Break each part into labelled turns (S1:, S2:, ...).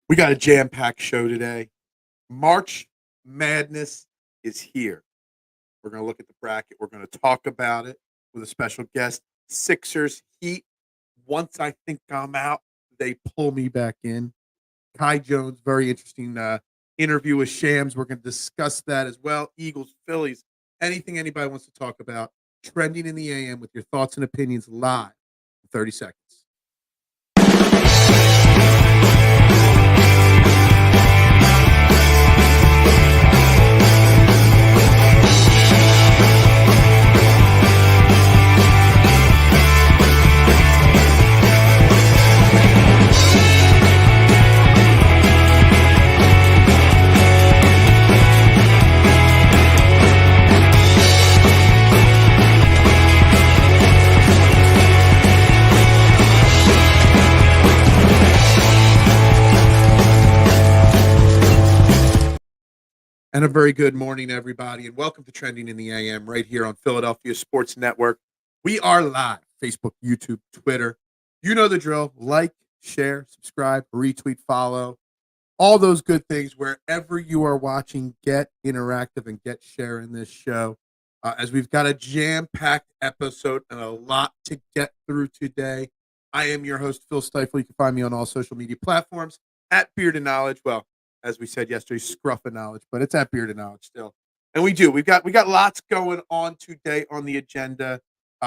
S1: We got a jam-packed show today. March Madness is here. We're going to look at the bracket. We're going to talk about it with a special guest. Sixers Heat. Once I think I'm out, they pull me back in. Kai Jones, very interesting interview with Shams. We're going to discuss that as well. Eagles, Phillies, anything anybody wants to talk about. Trending in the AM with your thoughts and opinions live in 30 seconds. And a very good morning, everybody, and welcome to Trending in the AM right here on Philadelphia Sports Network. We are live, Facebook, YouTube, Twitter. You know the drill. Like, share, subscribe, retweet, follow, all those good things. Wherever you are watching, get interactive and get sharing this show. As we've got a jam-packed episode and a lot to get through today. I am your host, Phil Stiefel. You can find me on all social media platforms at Beard and Knowledge. Well, as we said yesterday, Scruff of Knowledge, but it's at Beard of Knowledge still. And we got lots going on today on the agenda.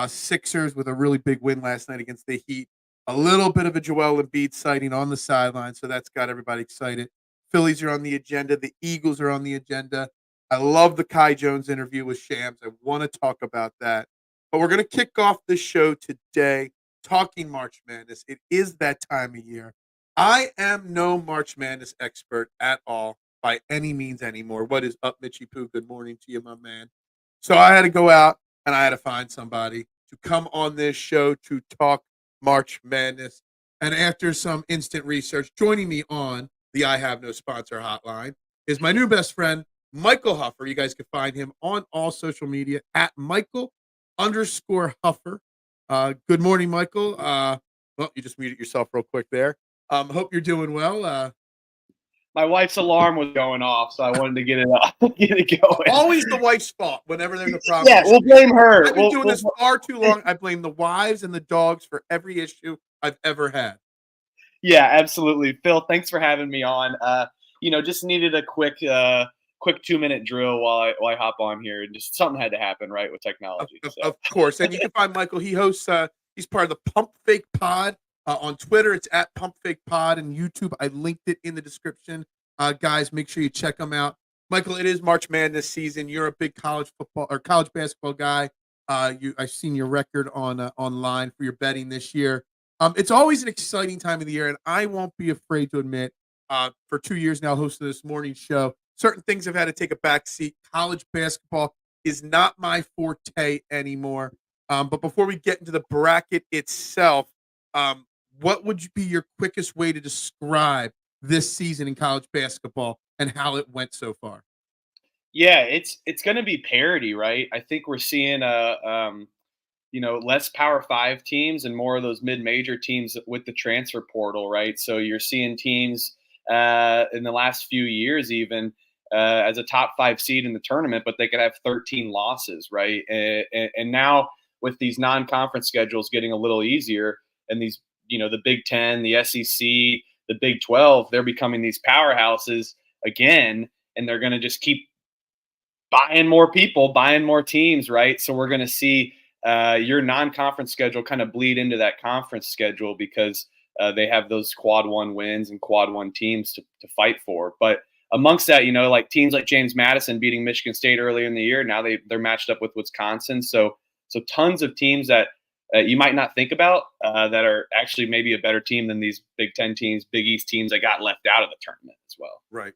S1: Sixers with a really big win last night against the Heat. A little bit of a Joel Embiid sighting on the sideline, so that's got everybody excited. Phillies are on the agenda. The Eagles are on the agenda. I love the Kai Jones interview with Shams. I want to talk about that. But we're going to kick off the show today talking March Madness. It is that time of year. I am no March Madness expert at all by any means anymore. What is up, Mitchie Poo? Good morning to you, my man. So I had to go out and I had to find somebody to come on this show to talk March Madness. And after some instant research, joining me on the I Have No Sponsor hotline is my new best friend, Michael Huffer. You guys can find him on all social media at Michael_Huffer. Good morning, Michael. Well, you just muted yourself real quick there. Hope you're doing well.
S2: My wife's alarm was going off, so I wanted to get it going.
S1: Always the wife's fault whenever there's a problem.
S2: Yeah, we'll blame her.
S1: I've been doing this far too long. I blame the wives and the dogs for every issue I've ever had.
S2: Yeah, absolutely. Phil, thanks for having me on. Just needed a quick 2-minute drill while I hop on here. Just something had to happen, right, with technology.
S1: Of course. And you can find Michael. He hosts, he's part of the Pump Fake Pod. On Twitter, it's at Pump Fake Pod, and YouTube, I linked it in the description. Guys, make sure you check them out. Michael, it is March Madness season. You're a big college football or college basketball guy. I've seen your record on online for your betting this year. It's always an exciting time of the year, and I won't be afraid to admit, for 2 years now, hosting this morning show, certain things have had to take a back seat. College basketball is not my forte anymore. But before we get into the bracket itself, what would be your quickest way to describe this season in college basketball and how it went so far?
S2: Yeah, it's going to be parity, right? I think we're seeing less Power 5 teams and more of those mid-major teams with the transfer portal, right? So you're seeing teams in the last few years even as a top 5 seed in the tournament, but they could have 13 losses, right? And now with these non-conference schedules getting a little easier and these the Big Ten, the SEC, the Big 12, they're becoming these powerhouses again, and they're going to just keep buying more people, buying more teams, right? So we're going to see your non-conference schedule kind of bleed into that conference schedule because they have those quad 1 wins and quad 1 teams to fight for. But amongst that, like teams like James Madison beating Michigan State earlier in the year, now they're matched up with Wisconsin. So tons of teams that you might not think about that are actually maybe a better team than these Big Ten teams, Big East teams that got left out of the tournament as well.
S1: Right.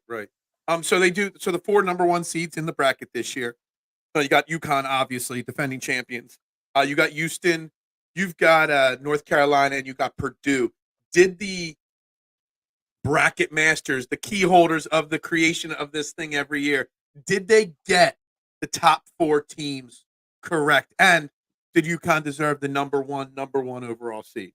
S1: So the 4 number 1 seeds in the bracket this year. So you got UConn, obviously, defending champions. You got Houston, you've got North Carolina, and you got Purdue. Did the bracket masters, the key holders of the creation of this thing every year, did they get the top 4 teams correct? And did UConn deserve the number one overall seed?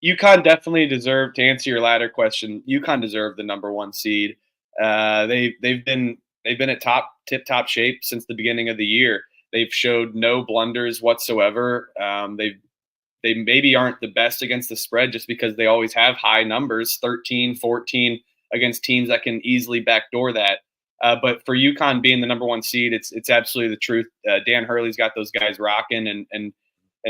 S2: UConn definitely deserved, to answer your latter question, UConn deserved the number one seed. They've been at tip top shape since the beginning of the year. They've showed no blunders whatsoever. They maybe aren't the best against the spread just because they always have high numbers, 13, 14 against teams that can easily backdoor that. But for UConn being the number one seed, it's absolutely the truth. Dan Hurley's got those guys rocking, and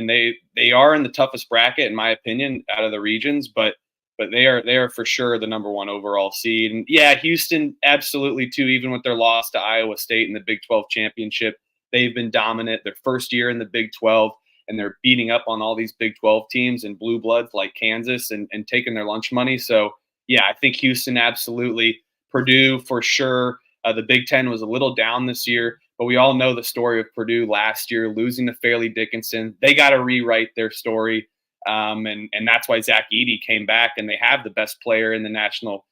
S2: they are in the toughest bracket in my opinion out of the regions, but they are for sure the number one overall seed. And yeah, Houston absolutely too. Even with their loss to Iowa State in the Big 12 championship, they've been dominant. Their first year in the Big 12. And they're beating up on all these Big 12 teams and blue bloods like Kansas and taking their lunch money. So, yeah, I think Houston absolutely. Purdue for sure. The Big Ten was a little down this year, but we all know the story of Purdue last year, losing to Fairleigh Dickinson. They got to rewrite their story, and that's why Zach Edey came back, and they have the best player in the national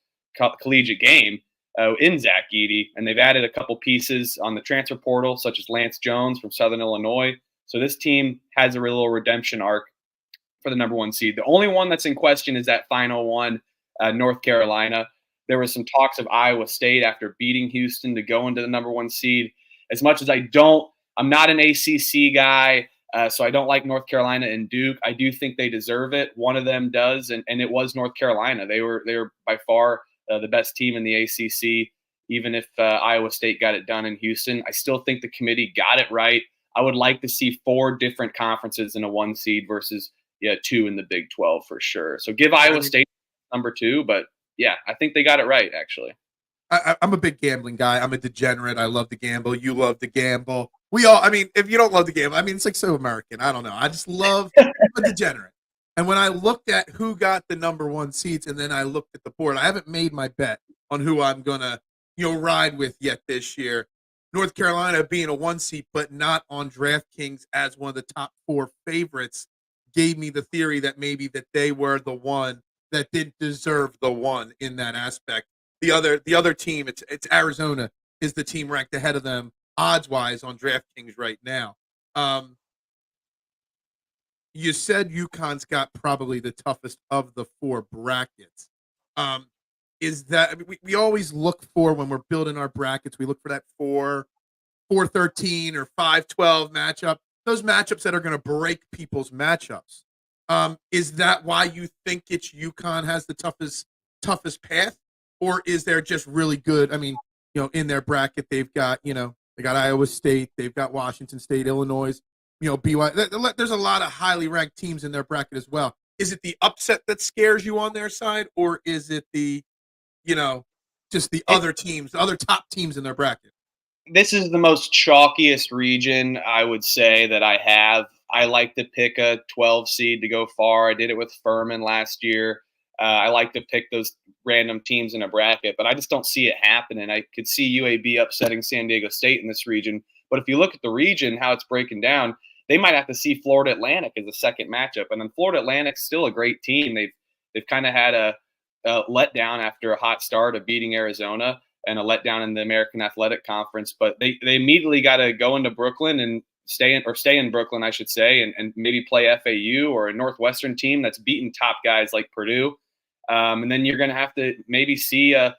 S2: collegiate game in Zach Edey. And they've added a couple pieces on the transfer portal, such as Lance Jones from Southern Illinois. So this team has a little redemption arc for the number one seed. The only one that's in question is that final one, North Carolina. There was some talks of Iowa State after beating Houston to go into the number one seed. As much as I'm not an ACC guy, so I don't like North Carolina and Duke. I do think they deserve it. One of them does, and it was North Carolina. They were by far the best team in the ACC, even if Iowa State got it done in Houston. I still think the committee got it right. I would like to see 4 different conferences in a 1 seed versus 2 in the Big 12 for sure. So give Iowa State number 2, but yeah, I think they got it right actually.
S1: I'm a big gambling guy. I'm a degenerate. I love to gamble. You love to gamble. We all. I mean, if you don't love to gamble, I mean, it's like so American. I don't know. I just love a degenerate. And when I looked at who got the number 1 seeds, and then I looked at the board, I haven't made my bet on who I'm gonna ride with yet this year. North Carolina being a 1 seed, but not on DraftKings as one of the top 4 favorites, gave me the theory that maybe that they were the one that didn't deserve the 1 in that aspect. The other team, it's Arizona, is the team ranked ahead of them odds wise on DraftKings right now. You said UConn's got probably the toughest of the 4 brackets. Is that, I mean, we always look for, when we're building our brackets, we look for that 4-13 or 5-12 matchup, those matchups that are going to break people's matchups. Is that why you think it's UConn has the toughest path, or is there just really good? I mean, in their bracket, they've got, they got Iowa State, they've got Washington State, Illinois, BYU. There's a lot of highly ranked teams in their bracket as well. Is it the upset that scares you on their side, or is it the just the other teams, the other top teams in their bracket?
S2: This is the most chalkiest region I would say that I have. I like to pick a 12 seed to go far. I did it with Furman last year. I like to pick those random teams in a bracket, but I just don't see it happening. I could see UAB upsetting San Diego State in this region. But if you look at the region, how it's breaking down, they might have to see Florida Atlantic as a second matchup. And then Florida Atlantic's still a great team. They've kind of had a letdown after a hot start of beating Arizona and a letdown in the American Athletic Conference. But they immediately got to go into Brooklyn and stay in Brooklyn, I should say, and maybe play FAU or a Northwestern team that's beaten top guys like Purdue. And then you're going to have to maybe see a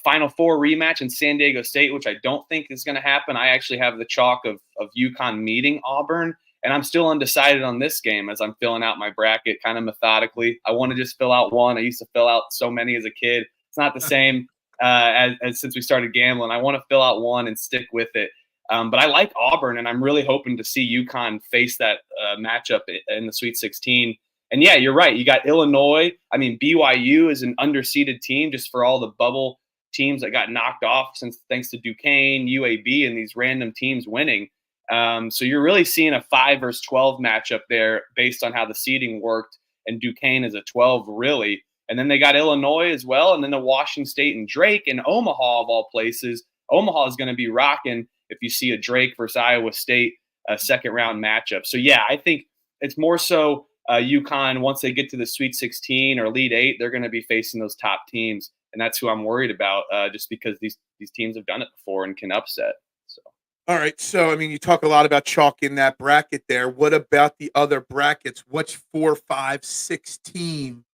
S2: Final Four rematch in San Diego State, which I don't think is going to happen. I actually have the chalk of UConn meeting Auburn, and I'm still undecided on this game as I'm filling out my bracket kind of methodically. I want to just fill out one. I used to fill out so many as a kid. It's not the same as since we started gambling. I want to fill out one and stick with it. But I like Auburn, and I'm really hoping to see UConn face that matchup in the Sweet 16. And yeah, you're right. You got Illinois. I mean, BYU is an underseeded team just for all the bubble teams that got knocked off thanks to Duquesne, UAB, and these random teams winning. So you're really seeing a 5 versus 12 matchup there based on how the seeding worked. And Duquesne is a 12, really. And then they got Illinois as well. And then the Washington State and Drake and Omaha, of all places. Omaha is going to be rocking if you see a Drake versus Iowa State second round matchup. So, yeah, I think it's more so UConn, once they get to the Sweet 16 or Elite 8, they're going to be facing those top teams. And that's who I'm worried about just because these teams have done it before and can upset. So
S1: All right. So, I mean, you talk a lot about chalk in that bracket there. What about the other brackets? Which 4, 5, 6 team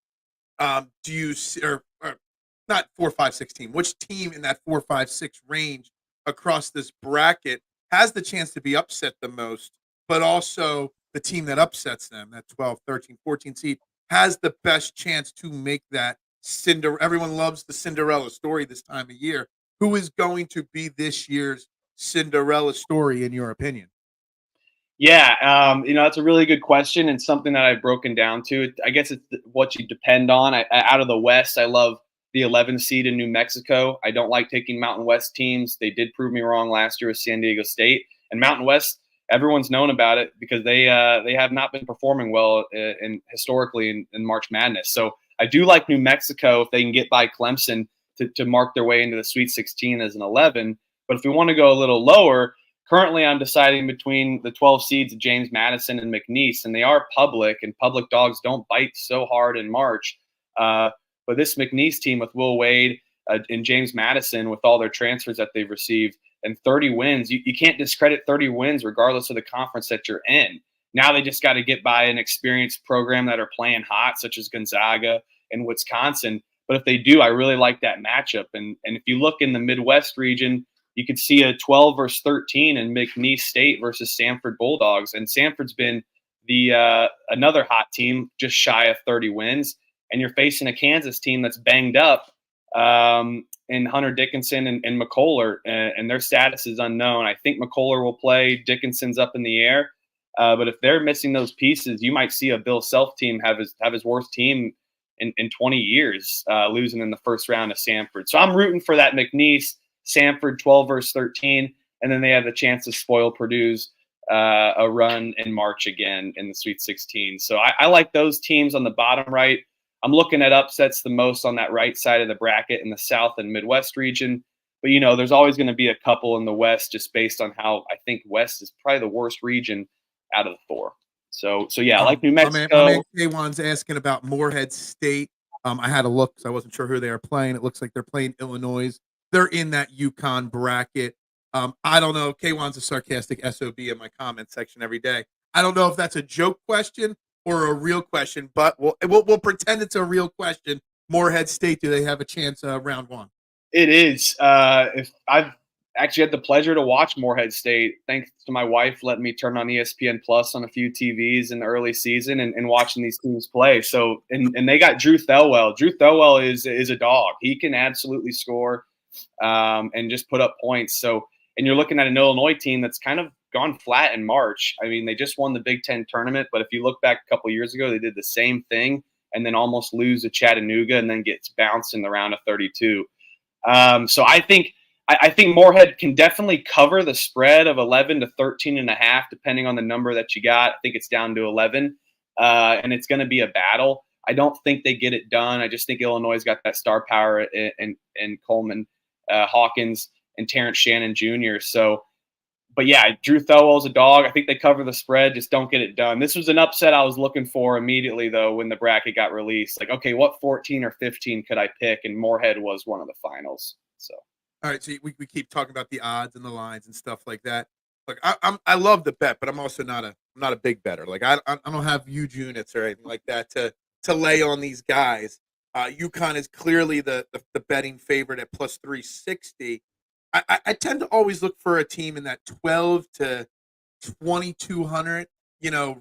S1: do you see, or not 4, 5, 6 team? Which team in that 4, 5, 6 range across this bracket has the chance to be upset the most, but also the team that upsets them, that 12, 13, 14 seed, has the best chance to make that Cinderella? Everyone loves the Cinderella story this time of year. Who is going to be this year's Cinderella story, in your opinion?
S2: Yeah, that's a really good question and something that I've broken down to. I guess it's what you depend on. Out of the West, I love the 11 seed in New Mexico. I don't like taking Mountain West teams. They did prove me wrong last year with San Diego State. And Mountain West, everyone's known about it because they have not been performing well historically in March Madness. So I do like New Mexico if they can get by Clemson to mark their way into the Sweet 16 as an 11. But if we want to go a little lower, currently, I'm deciding between the 12 seeds of James Madison and McNeese, and they are public, and public dogs don't bite so hard in March. But this McNeese team with Will Wade and James Madison, with all their transfers that they've received, and 30 wins, you can't discredit 30 wins regardless of the conference that you're in. Now they just got to get by an experienced program that are playing hot, such as Gonzaga and Wisconsin. But if they do, I really like that matchup. And if you look in the Midwest region, you could see a 12 versus 13 in McNeese State versus Samford Bulldogs. And Samford's been the another hot team, just shy of 30 wins. And you're facing a Kansas team that's banged up in Hunter Dickinson and McCullough, and their status is unknown. I think McCullough will play. Dickinson's up in the air. But if they're missing those pieces, you might see a Bill Self team have his worst team in 20 years, losing in the first round of Samford. So I'm rooting for that McNeese Samford 12 versus 13, and then they have the chance to spoil Purdue's a run in March again in the Sweet 16. So I like those teams on the bottom right. I'm looking at upsets the most on that right side of the bracket in the South and Midwest region. But, there's always going to be a couple in the West just based on how I think West is probably the worst region out of the four. So yeah, I like New Mexico.
S1: My man K1's asking about Morehead State. I had a look because I wasn't sure who they are playing. It looks like they're playing Illinois. They're in that UConn bracket. I don't know. K1's a sarcastic SOB in my comment section every day. I don't know if that's a joke question or a real question, but we'll pretend it's a real question. Morehead State, do they have a chance round one?
S2: It is. If I've actually had the pleasure to watch Morehead State, thanks to my wife letting me turn on ESPN Plus on a few TVs in the early season and watching these teams play. So and they got Drew Thelwell. Drew Thelwell is a dog. He can absolutely score and just put up points. So and you're looking at an Illinois team that's kind of gone flat in March. I mean, they just won the Big Ten tournament, but if you look back a couple of years ago, they did the same thing and then almost lose to Chattanooga and then gets bounced in the round of 32. So I think Morehead can definitely cover the spread of 11 to 13.5, depending on the number that you got. I think it's down to 11, and it's going to be a battle. I don't think they get it done. I just think Illinois got that star power in Coleman, Hawkins, and Terrence Shannon Jr. So, but yeah, Drew Thelwell's a dog. I think they cover the spread, just don't get it done. This was an upset I was looking for immediately, though, when the bracket got released. Like, okay, what 14 or 15 could I pick? And Morehead was one of the finals. So,
S1: all right. So we keep talking about the odds and the lines and stuff like that. Like I love the bet, but I'm also not a big better. Like I don't have huge units or anything like that to lay on these guys. UConn is clearly the betting favorite at plus 360. I tend to always look for a team in that 12 to 2,200,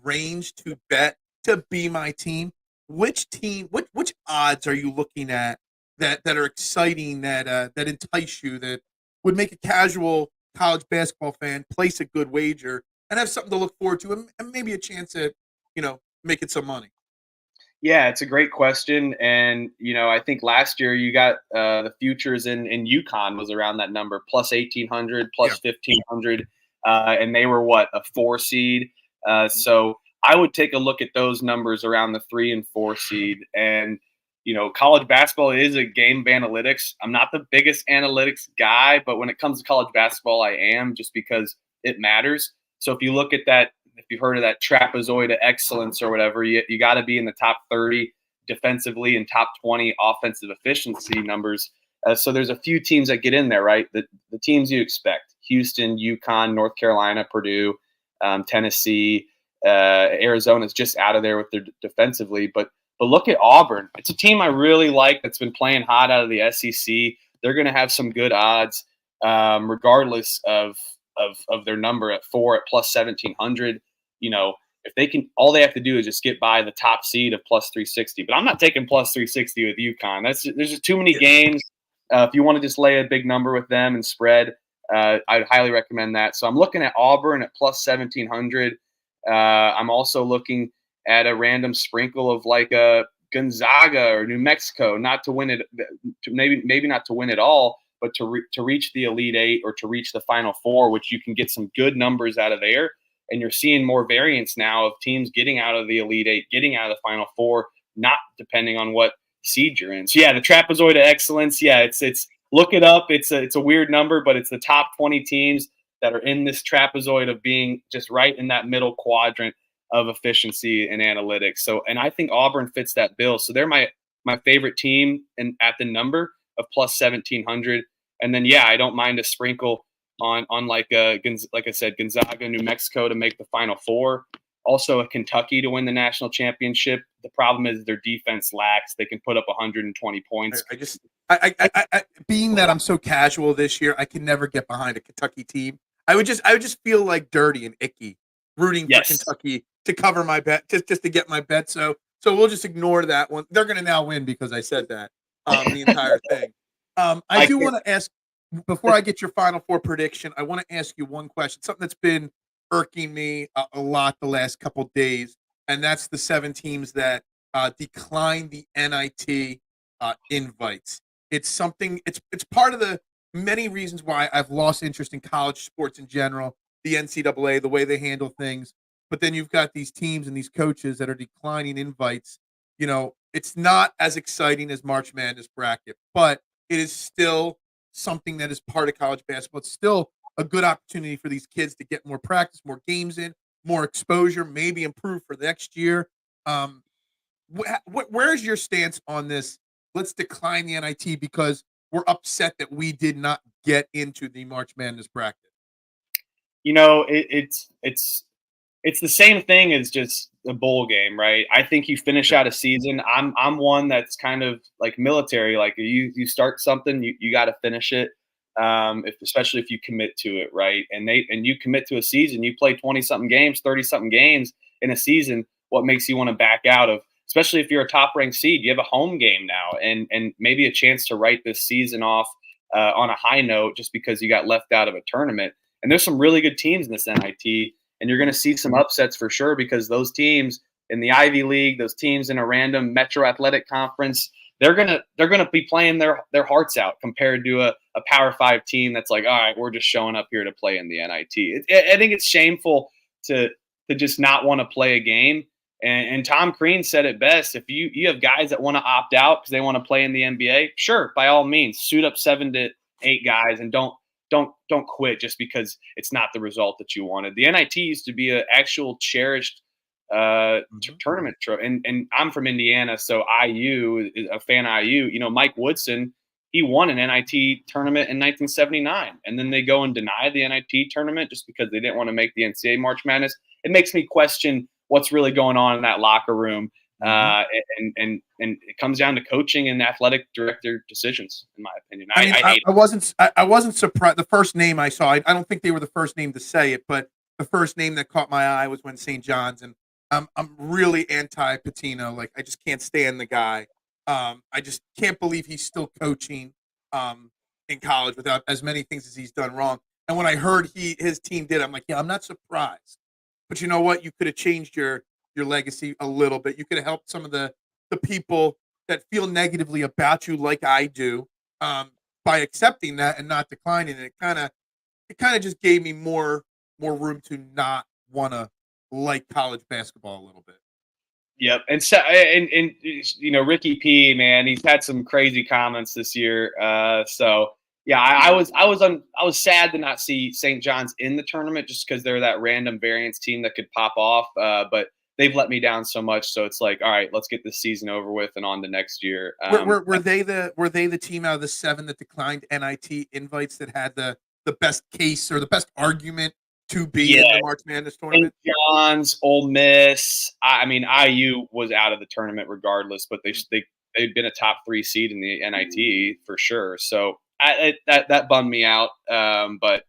S1: range to bet to be my team. Which team? Which odds are you looking at that are exciting, that entice you, that would make a casual college basketball fan place a good wager and have something to look forward to and maybe a chance at making some money?
S2: Yeah, it's a great question. And, I think last year you got the futures in UConn was around that number, plus 1,800, plus 1,500. And they were a 4 seed. So I would take a look at those numbers around the 3 and 4 seed. And, college basketball is a game of analytics. I'm not the biggest analytics guy, but when it comes to college basketball, I am, just because it matters. So if you look at that, if you've heard of that trapezoid of excellence or whatever, you got to be in the top 30 defensively and top 20 offensive efficiency numbers. So there's a few teams that get in there, right? The teams you expect. Houston, UConn, North Carolina, Purdue, Tennessee, Arizona's just out of there with their defensively. But look at Auburn. It's a team I really like that's been playing hot out of the SEC. They're going to have some good odds, regardless of their number at 4 at plus 1,700. If they can, all they have to do is just get by the top seed of plus 360. But I'm not taking plus 360 with UConn. There's just too many games. If you want to just lay a big number with them and spread, I'd highly recommend that. So I'm looking at Auburn at plus 1,700. I'm also looking at a random sprinkle of like a Gonzaga or New Mexico, not to win it, maybe not to win it all, but to reach the Elite Eight or to reach the Final Four, which you can get some good numbers out of there. And you're seeing more variance now of teams getting out of the Elite Eight, getting out of the Final Four, not depending on what seed you're in. So yeah, the trapezoid of excellence. Yeah, it's look it up. It's a weird number, but it's the top 20 teams that are in this trapezoid of being just right in that middle quadrant of efficiency and analytics. So, and I think Auburn fits that bill. So they're my favorite team at the number of plus 1,700. And then, yeah, I don't mind a sprinkle on like I said, Gonzaga, New Mexico to make the Final Four. Also a Kentucky to win the national championship. The problem is their defense lacks. They can put up 120 points.
S1: I being that I'm so casual this year, I can never get behind a Kentucky team. I would just feel like dirty and icky rooting for Kentucky to cover my bet, just to get my bet. So we'll just ignore that one. They're going to now win because I said that the entire thing. I do want to ask, before I get your Final Four prediction, I want to ask you one question, something that's been irking me a lot the last couple days, and that's the 7 teams that declined the NIT invites. It's something. It's part of the many reasons why I've lost interest in college sports in general, the NCAA, the way they handle things. But then you've got these teams and these coaches that are declining invites. It's not as exciting as March Madness bracket, but it is still something that is part of college basketball. It's still a good opportunity for these kids to get more practice, more games in, more exposure, maybe improve for the next year. Where's your stance on this? Let's decline the NIT because we're upset that we did not get into the March Madness bracket.
S2: It's the same thing as just a bowl game, right? I think you finish out a season. I'm one that's kind of like military. Like you start something, you got to finish it. Especially if you commit to it, right? And you commit to a season, you play 20-something games, 30-something games in a season. What makes you want to back out of? Especially if you're a top-ranked seed, you have a home game now, and maybe a chance to write this season off on a high note just because you got left out of a tournament. And there's some really good teams in this NIT. And you're going to see some upsets for sure because those teams in the Ivy League, those teams in a random Metro Athletic Conference, they're gonna be playing their hearts out compared to a Power 5 team that's like, all right, we're just showing up here to play in the NIT. I think it's shameful to just not want to play a game. And Tom Crean said it best: if you have guys that want to opt out because they want to play in the NBA, sure, by all means, suit up 7 to 8 guys and don't quit just because it's not the result that you wanted. The NIT used to be an actual cherished tournament. And I'm from Indiana, so IU, a fan of IU. Mike Woodson, he won an NIT tournament in 1979, and then they go and deny the NIT tournament just because they didn't want to make the NCAA March Madness. It makes me question what's really going on in that locker room. And it comes down to coaching and athletic director decisions, in my opinion.
S1: I wasn't surprised. The first name I saw, I don't think they were the first name to say it, but the first name that caught my eye was when St. John's, and I'm really anti Pitino. Like, I just can't stand the guy. I just can't believe he's still coaching in college without as many things as he's done wrong. And when I heard his team did, I'm like, yeah, I'm not surprised. But you know what? You could have changed your legacy a little bit. You could have helped some of the people that feel negatively about you, like I do, by accepting that and not declining it. It kind of just gave me more room to not want to like college basketball a little bit.
S2: Yep, and so and Ricky P, man, he's had some crazy comments this year. So yeah, I was sad to not see St. John's in the tournament just because they're that random variance team that could pop off. But they've let me down so much, so it's like, all right, let's get this season over with and on to next year.
S1: Were they the team out of the 7 that declined NIT invites that had the the best case or the best argument to be
S2: Yeah,
S1: in the March Madness
S2: St.
S1: tournament?
S2: John's, Ole Miss. I mean, IU was out of the tournament regardless, but they'd been a top 3 seed in the NIT for sure. So that bummed me out. But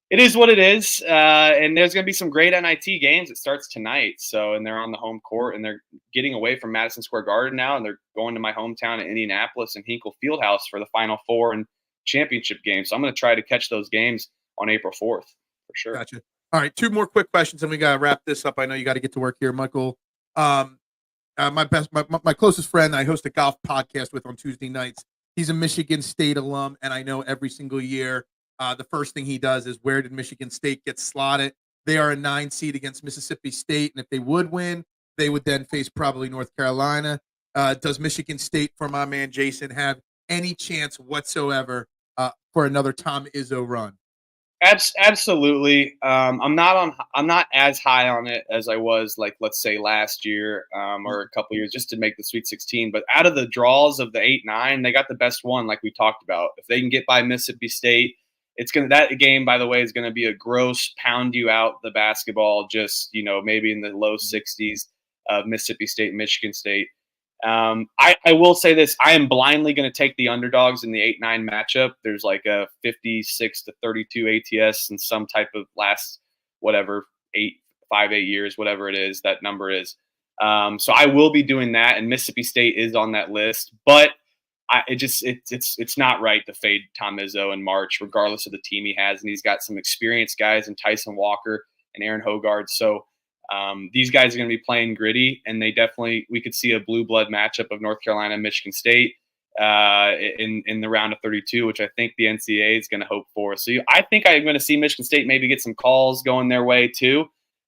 S2: it is what it is, and there's going to be some great NIT games. It starts tonight, and they're on the home court, and they're getting away from Madison Square Garden now, and they're going to my hometown of Indianapolis and Hinkle Fieldhouse for the Final Four and championship games. So I'm going to try to catch those games on April 4th for sure.
S1: Gotcha. All right, 2 more quick questions, and we got to wrap this up. I know you got to get to work here, Michael. My closest friend I host a golf podcast with on Tuesday nights. He's a Michigan State alum, and I know every single year the first thing he does is, where did Michigan State get slotted? They are a 9 seed against Mississippi State, and if they would win, they would then face probably North Carolina. Does Michigan State, for my man Jason, have any chance whatsoever for another Tom Izzo run?
S2: Absolutely. I'm not as high on it as I was, like, let's say last year or a couple years, just to make the Sweet 16. But out of the draws of the 8-9, they got the best one, like we talked about. If they can get by Mississippi State, that game, by the way, is going to be a gross pound you out the basketball, just maybe in the low 60s of Mississippi State, Michigan State. I will say this: I am blindly going to take the underdogs in the 8-9 matchup. There's like a 56-32 ATS in some type of last 8 years, whatever it is that number is. So I will be doing that, and Mississippi State is on that list. But it's not right to fade Tom Izzo in March, regardless of the team he has, and he's got some experienced guys in Tyson Walker and Aaron Hogard. So these guys are going to be playing gritty, and we could see a blue blood matchup of North Carolina and Michigan State in the round of 32, which I think the NCAA is going to hope for. So I think I'm going to see Michigan State maybe get some calls going their way too,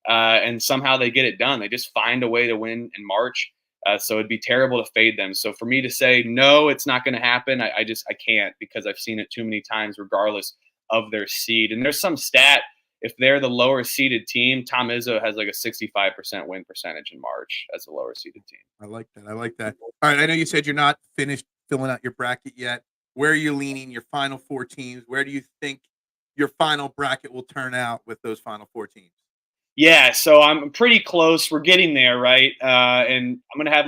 S2: and somehow they get it done. They just find a way to win in March. So it'd be terrible to fade them. So for me to say, no, it's not going to happen, I can't, because I've seen it too many times regardless of their seed. And there's some stat, if they're the lower seeded team, Tom Izzo has like a 65% win percentage in March as a lower seeded team.
S1: I like that. All right, I know you said you're not finished filling out your bracket yet. Where are you leaning your final 4 teams? Where do you think your final bracket will turn out with those final 4 teams?
S2: Yeah, so I'm pretty close. We're getting there, right? And I'm gonna have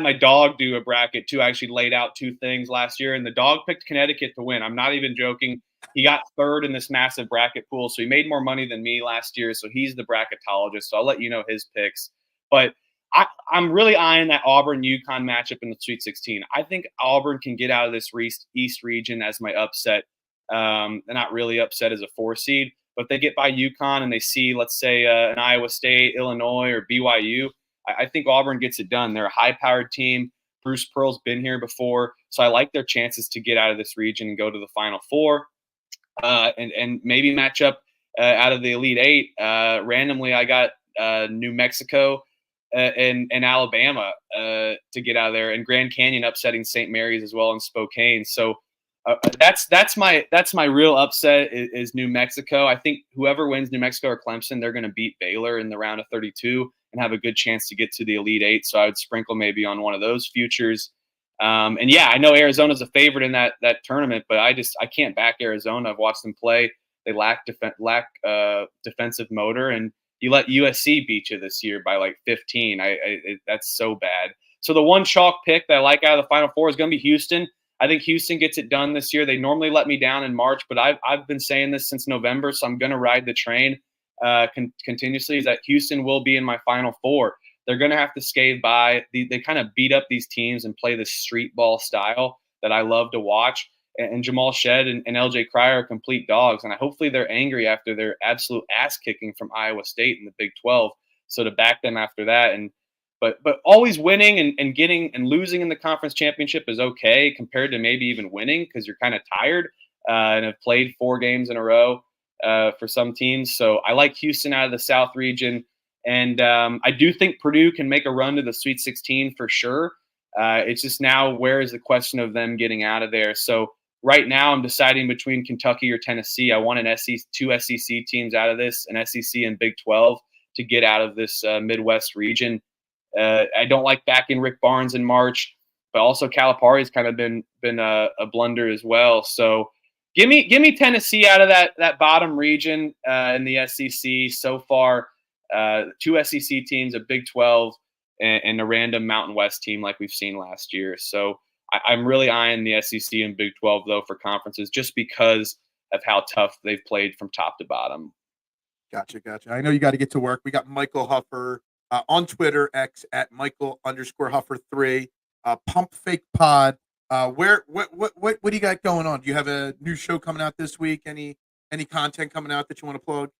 S2: my dog do a bracket too. I actually laid out 2 things last year, and the dog picked Connecticut to win. I'm not even joking. He got 3rd in this massive bracket pool, so he made more money than me last year. So he's the bracketologist. So I'll let you know his picks. But I'm really eyeing that Auburn-UConn matchup in the Sweet 16. I think Auburn can get out of this East region as my upset. They're not really upset as a 4 seed. But if they get by UConn and they see, let's say, an Iowa State, Illinois, or BYU, I think Auburn gets it done. They're a high-powered team. Bruce Pearl's been here before, so I like their chances to get out of this region and go to the Final Four, and maybe match up out of the Elite 8. Randomly, I got New Mexico and Alabama to get out of there, and Grand Canyon upsetting St. Mary's as well in Spokane. So that's my real upset is New Mexico. I think whoever wins New Mexico or Clemson, they're going to beat Baylor in the round of 32 and have a good chance to get to the Elite 8. So I would sprinkle maybe on one of those futures. And yeah, I know Arizona's a favorite in that tournament, but I can't back Arizona. I've watched them play. They lack defensive motor, and you let USC beat you this year by like 15. That's so bad. So the one chalk pick that I like out of the Final Four is going to be Houston. I think Houston gets it done this year. They normally let me down in March, but I've been saying this since November, so I'm going to ride the train continuously, is that Houston will be in my Final Four. They're going to have to skate by. They kind of beat up these teams and play this street ball style that I love to watch. And Jamal Shedd and LJ Cryer are complete dogs. And hopefully they're angry after their absolute ass kicking from Iowa State in the Big 12. So to back them after that. But always winning and getting and losing in the conference championship is okay compared to maybe even winning, because you're kind of tired and have played 4 games in a row for some teams. So I like Houston out of the South region. And I do think Purdue can make a run to the Sweet 16 for sure. It's just now, where is the question of them getting out of there? So right now I'm deciding between Kentucky or Tennessee. I want an 2 SEC teams out of this, an SEC and Big 12, to get out of this Midwest region. I don't like backing Rick Barnes in March, but also Calipari's kind of been a blunder as well. So Give me Tennessee out of that bottom region in the SEC so far. Two SEC teams, a Big 12, and a random Mountain West team like we've seen last year. So I'm really eyeing the SEC and Big 12 though for conferences just because of how tough they've played from top to bottom.
S1: Gotcha. I know you got to get to work. We got Michael Huffer on Twitter, X at Michael_Huffer3, Pump Fake Pod. What do you got going on? Do you have a new show coming out this week? Any content coming out that you want to plug?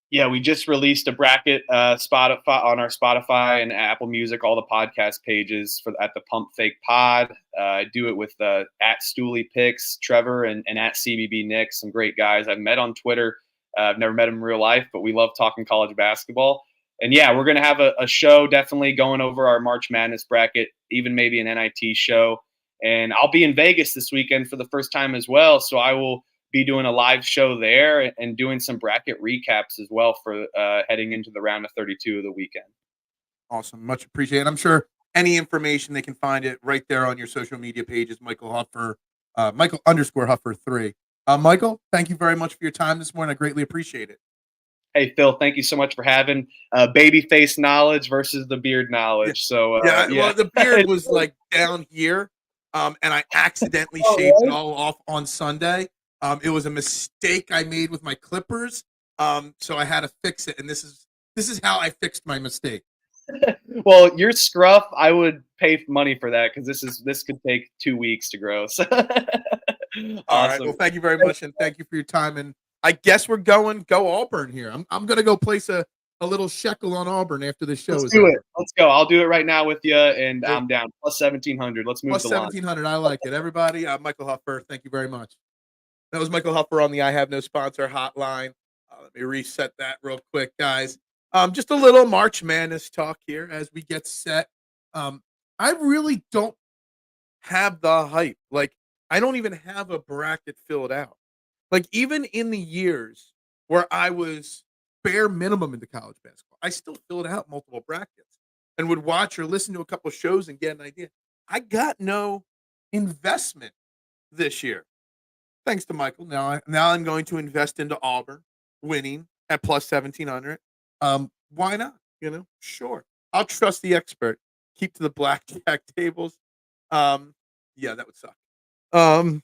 S2: Yeah, we just released a bracket Spotify on our Spotify and Apple Music, all the podcast pages at the Pump Fake Pod. I do it with at Stooley Picks, Trevor, and at CBB Nick, some great guys I've met on Twitter. I've never met them in real life, but we love talking college basketball. And yeah, we're going to have a show definitely going over our March Madness bracket, even maybe an NIT show. And I'll be in Vegas this weekend for the first time as well. So I will be doing a live show there and doing some bracket recaps as well for heading into the round of 32 of the weekend.
S1: Awesome. Much appreciated. I'm sure any information they can find it right there on your social media pages, Michael Huffer, Michael_Huffer3. Michael, thank you very much for your time this morning. I greatly appreciate it.
S2: Hey, Phil, thank you so much for having baby face knowledge versus the beard knowledge.
S1: Yeah.
S2: So,
S1: Well, the beard was like down here, and I accidentally shaved it all off on Sunday. It was a mistake I made with my clippers, so I had to fix it, and this is how I fixed my mistake.
S2: Well, your scruff, I would pay money for that because this could take 2 weeks to grow. So. Awesome.
S1: All right. Well, thank you very much, and thank you for your time. And I guess we're go Auburn here. I'm gonna go place a little shekel on Auburn after this show.
S2: Let's do it. Let's go. I'll do it right now with you, and I'm down. Plus 1,700. Let's move
S1: plus 1,700. I like it. Everybody, Michael Huffer, thank you very much. That was Michael Huffer on the I Have No Sponsor hotline. Let me reset that real quick, guys. Just a little March Madness talk here as we get set. I really don't have the hype. Like, I don't even have a bracket filled out. Like, even in the years where I was bare minimum into college basketball, I still filled out multiple brackets and would watch or listen to a couple shows and get an idea. I got no investment this year. Thanks to Michael. Now I'm going to invest into Auburn winning at plus 1,700. Why not? Sure. I'll trust the expert. Keep to the blackjack tables. Yeah, that would suck. I'm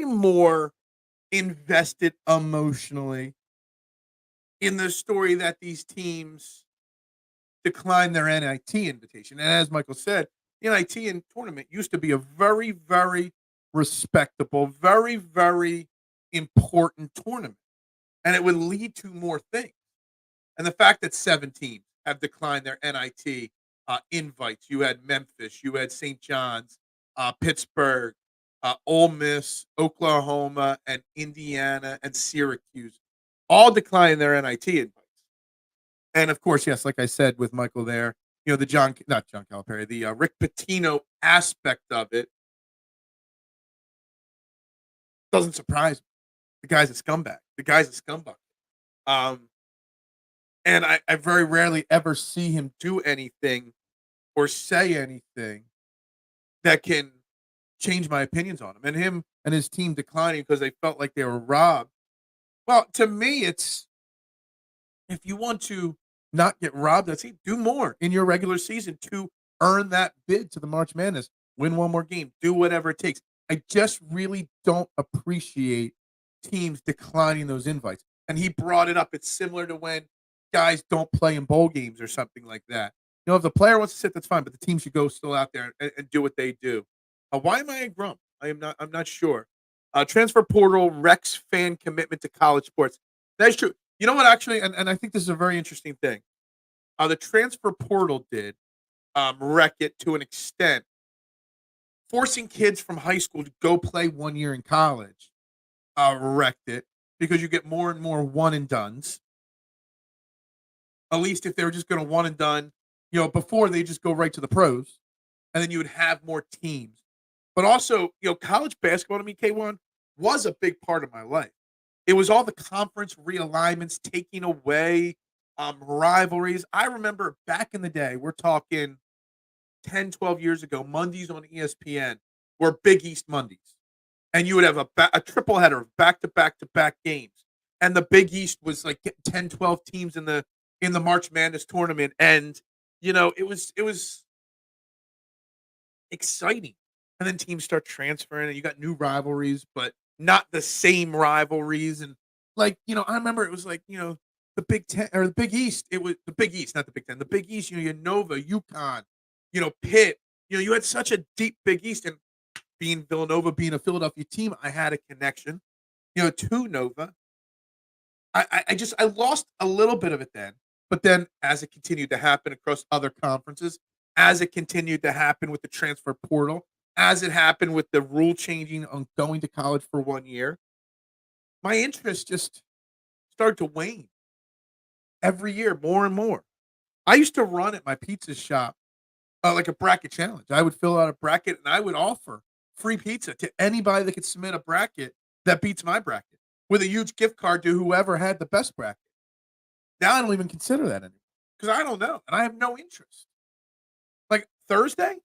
S1: more invested emotionally in the story that these teams decline their NIT invitation. And as Michael said, the NIT tournament used to be a very, very respectable, very, very important tournament. And it would lead to more things. And the fact that 7 teams have declined their NIT invites. You had Memphis, you had St. John's, Pittsburgh, Ole Miss, Oklahoma, and Indiana, and Syracuse all declined their NIT invites. And of course, yes, like I said with Michael there, the not John Calipari, the Rick Pitino aspect of it doesn't surprise me. The guy's a scumbag. The guy's a scumbag. And I very rarely ever see him do anything or say anything that can change my opinions on him. And him and his team declining because they felt like they were robbed. Well, to me, it's if you want to not get robbed, do more in your regular season to earn that bid to the March Madness. Win one more game. Do whatever it takes. I just really don't appreciate teams declining those invites. And he brought it up. It's similar to when guys don't play in bowl games or something like that. If the player wants to sit, that's fine, but the team should go still out there and do what they do. Why am I a grump? I'm not sure. Transfer portal wrecks fan commitment to college sports. That's true. You know what, actually, and I think this is a very interesting thing. The transfer portal did wreck it to an extent, forcing kids from high school to go play 1 year in college wrecked it because you get more and more one and dones. At least if they were just going to one and done, before they just go right to the pros, and then you would have more teams. But also, college basketball to me, K1, was a big part of my life. It was all the conference realignments, taking away rivalries. I remember back in the day, we're talking 10, 12 years ago, Mondays on ESPN were Big East Mondays. and you would have a triple header of back-to-back-to-back games, and the Big East was like 10, 12 teams in the March Madness tournament, and it was exciting. And then teams start transferring, and you got new rivalries, but not the same rivalries. And I remember it was the Big Ten or the Big East. It was the Big East, not the Big Ten. The Big East, you had Nova, UConn, Pitt. You had such a deep Big East, and being Villanova, being a Philadelphia team, I had a connection, to Nova. I lost a little bit of it then, but then as it continued to happen across other conferences, as it continued to happen with the transfer portal, as it happened with the rule changing on going to college for 1 year, my interest just started to wane every year more and more. I used to run at my pizza shop like a bracket challenge. I would fill out a bracket and I would offer free pizza to anybody that could submit a bracket that beats my bracket with a huge gift card to whoever had the best bracket. Now I don't even consider that anymore because I don't know and I have no interest. Like Thursday,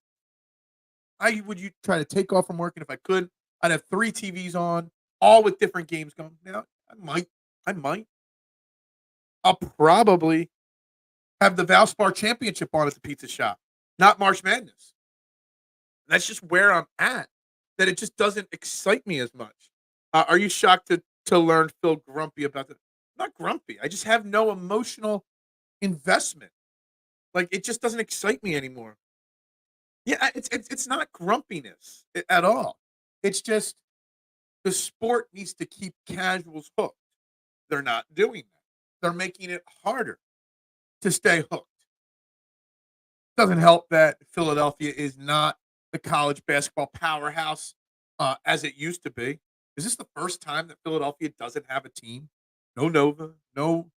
S1: I would you try to take off from work, and if I could, I'd have 3 TVs on, all with different games going. Now I might. I'll probably have the Valspar Championship on at the pizza shop, not March Madness. That's just where I'm at. That it just doesn't excite me as much. Are you shocked to learn Phil grumpy about that? Not grumpy. I just have no emotional investment. Like it just doesn't excite me anymore. Yeah, it's not grumpiness at all. It's just the sport needs to keep casuals hooked. They're not doing that. They're making it harder to stay hooked. Doesn't help that Philadelphia is not the college basketball powerhouse as it used to be. Is this the first time that Philadelphia doesn't have a team? No Nova, no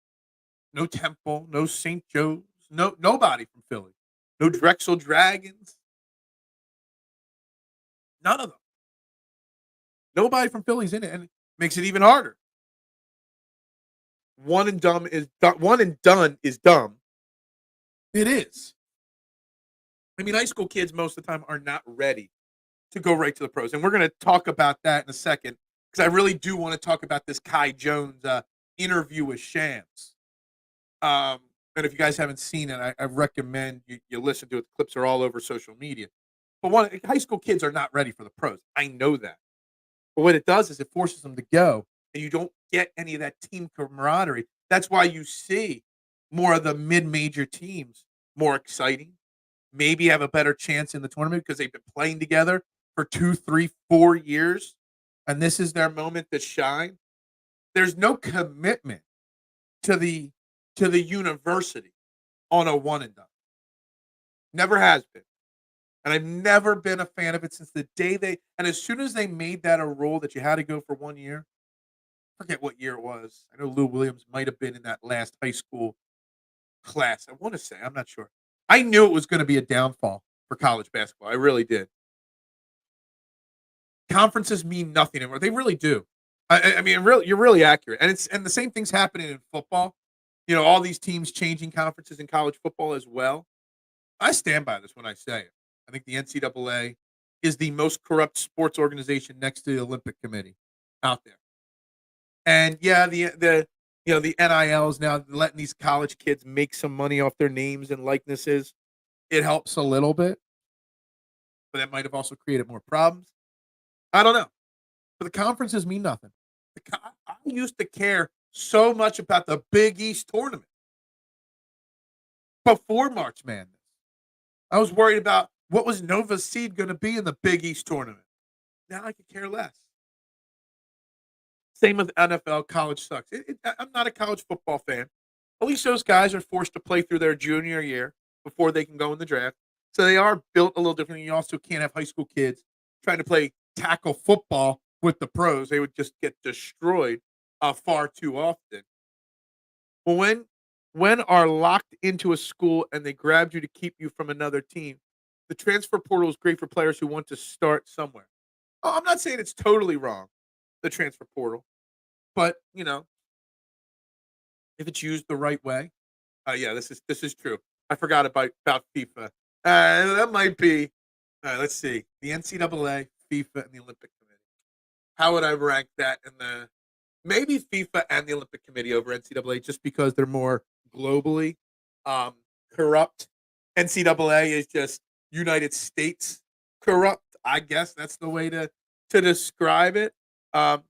S1: Temple, no St. Joe's, nobody from Philly, no Drexel Dragons, none of them. Nobody from Philly's in it, and it makes it even harder. One and done is dumb. It is. I mean, high school kids most of the time are not ready to go right to the pros, and we're going to talk about that in a second because I really do want to talk about this Kai Jones interview with Shams. And if you guys haven't seen it, I recommend you listen to it. The clips are all over social media. But high school kids are not ready for the pros. I know that. But what it does is it forces them to go, and you don't get any of that team camaraderie. That's why you see more of the mid-major teams more exciting, maybe have a better chance in the tournament because they've been playing together for 2, 3, 4 years, and this is their moment to shine. There's no commitment to the university on a one and done. Never has been. And I've never been a fan of it since the day as soon as they made that a rule that you had to go for 1 year, forget what year it was. I know Lou Williams might have been in that last high school class. I want to say, I'm not sure. I knew it was going to be a downfall for college basketball. I really did. Conferences mean nothing anymore. They really do. I mean, really, you're really accurate. And the same thing's happening in football. All these teams changing conferences in college football as well. I stand by this when I say it. I think the NCAA is the most corrupt sports organization next to the Olympic Committee out there. And yeah, the NIL is now letting these college kids make some money off their names and likenesses. It helps a little bit, but it might have also created more problems. I don't know. But the conferences mean nothing. I used to care so much about the Big East tournament before March Madness. I was worried about what was Nova's seed going to be in the Big East tournament. Now I could care less. Same with NFL. College sucks. I'm not a college football fan. At least those guys are forced to play through their junior year before they can go in the draft. So they are built a little differently. You also can't have high school kids trying to play tackle football with the pros. They would just get destroyed far too often. Well, when are locked into a school and they grabbed you to keep you from another team, the transfer portal is great for players who want to start somewhere. Oh, I'm not saying it's totally wrong, the transfer portal, but if it's used the right way, yeah, this is true. I forgot about FIFA. That might be. Let's see, the NCAA, FIFA, and the Olympic Committee. how would I rank that in the maybe FIFA and the Olympic Committee over NCAA just because they're more globally um, corrupt. NCAA is just United States corrupt. I guess that's the way to describe it. Um,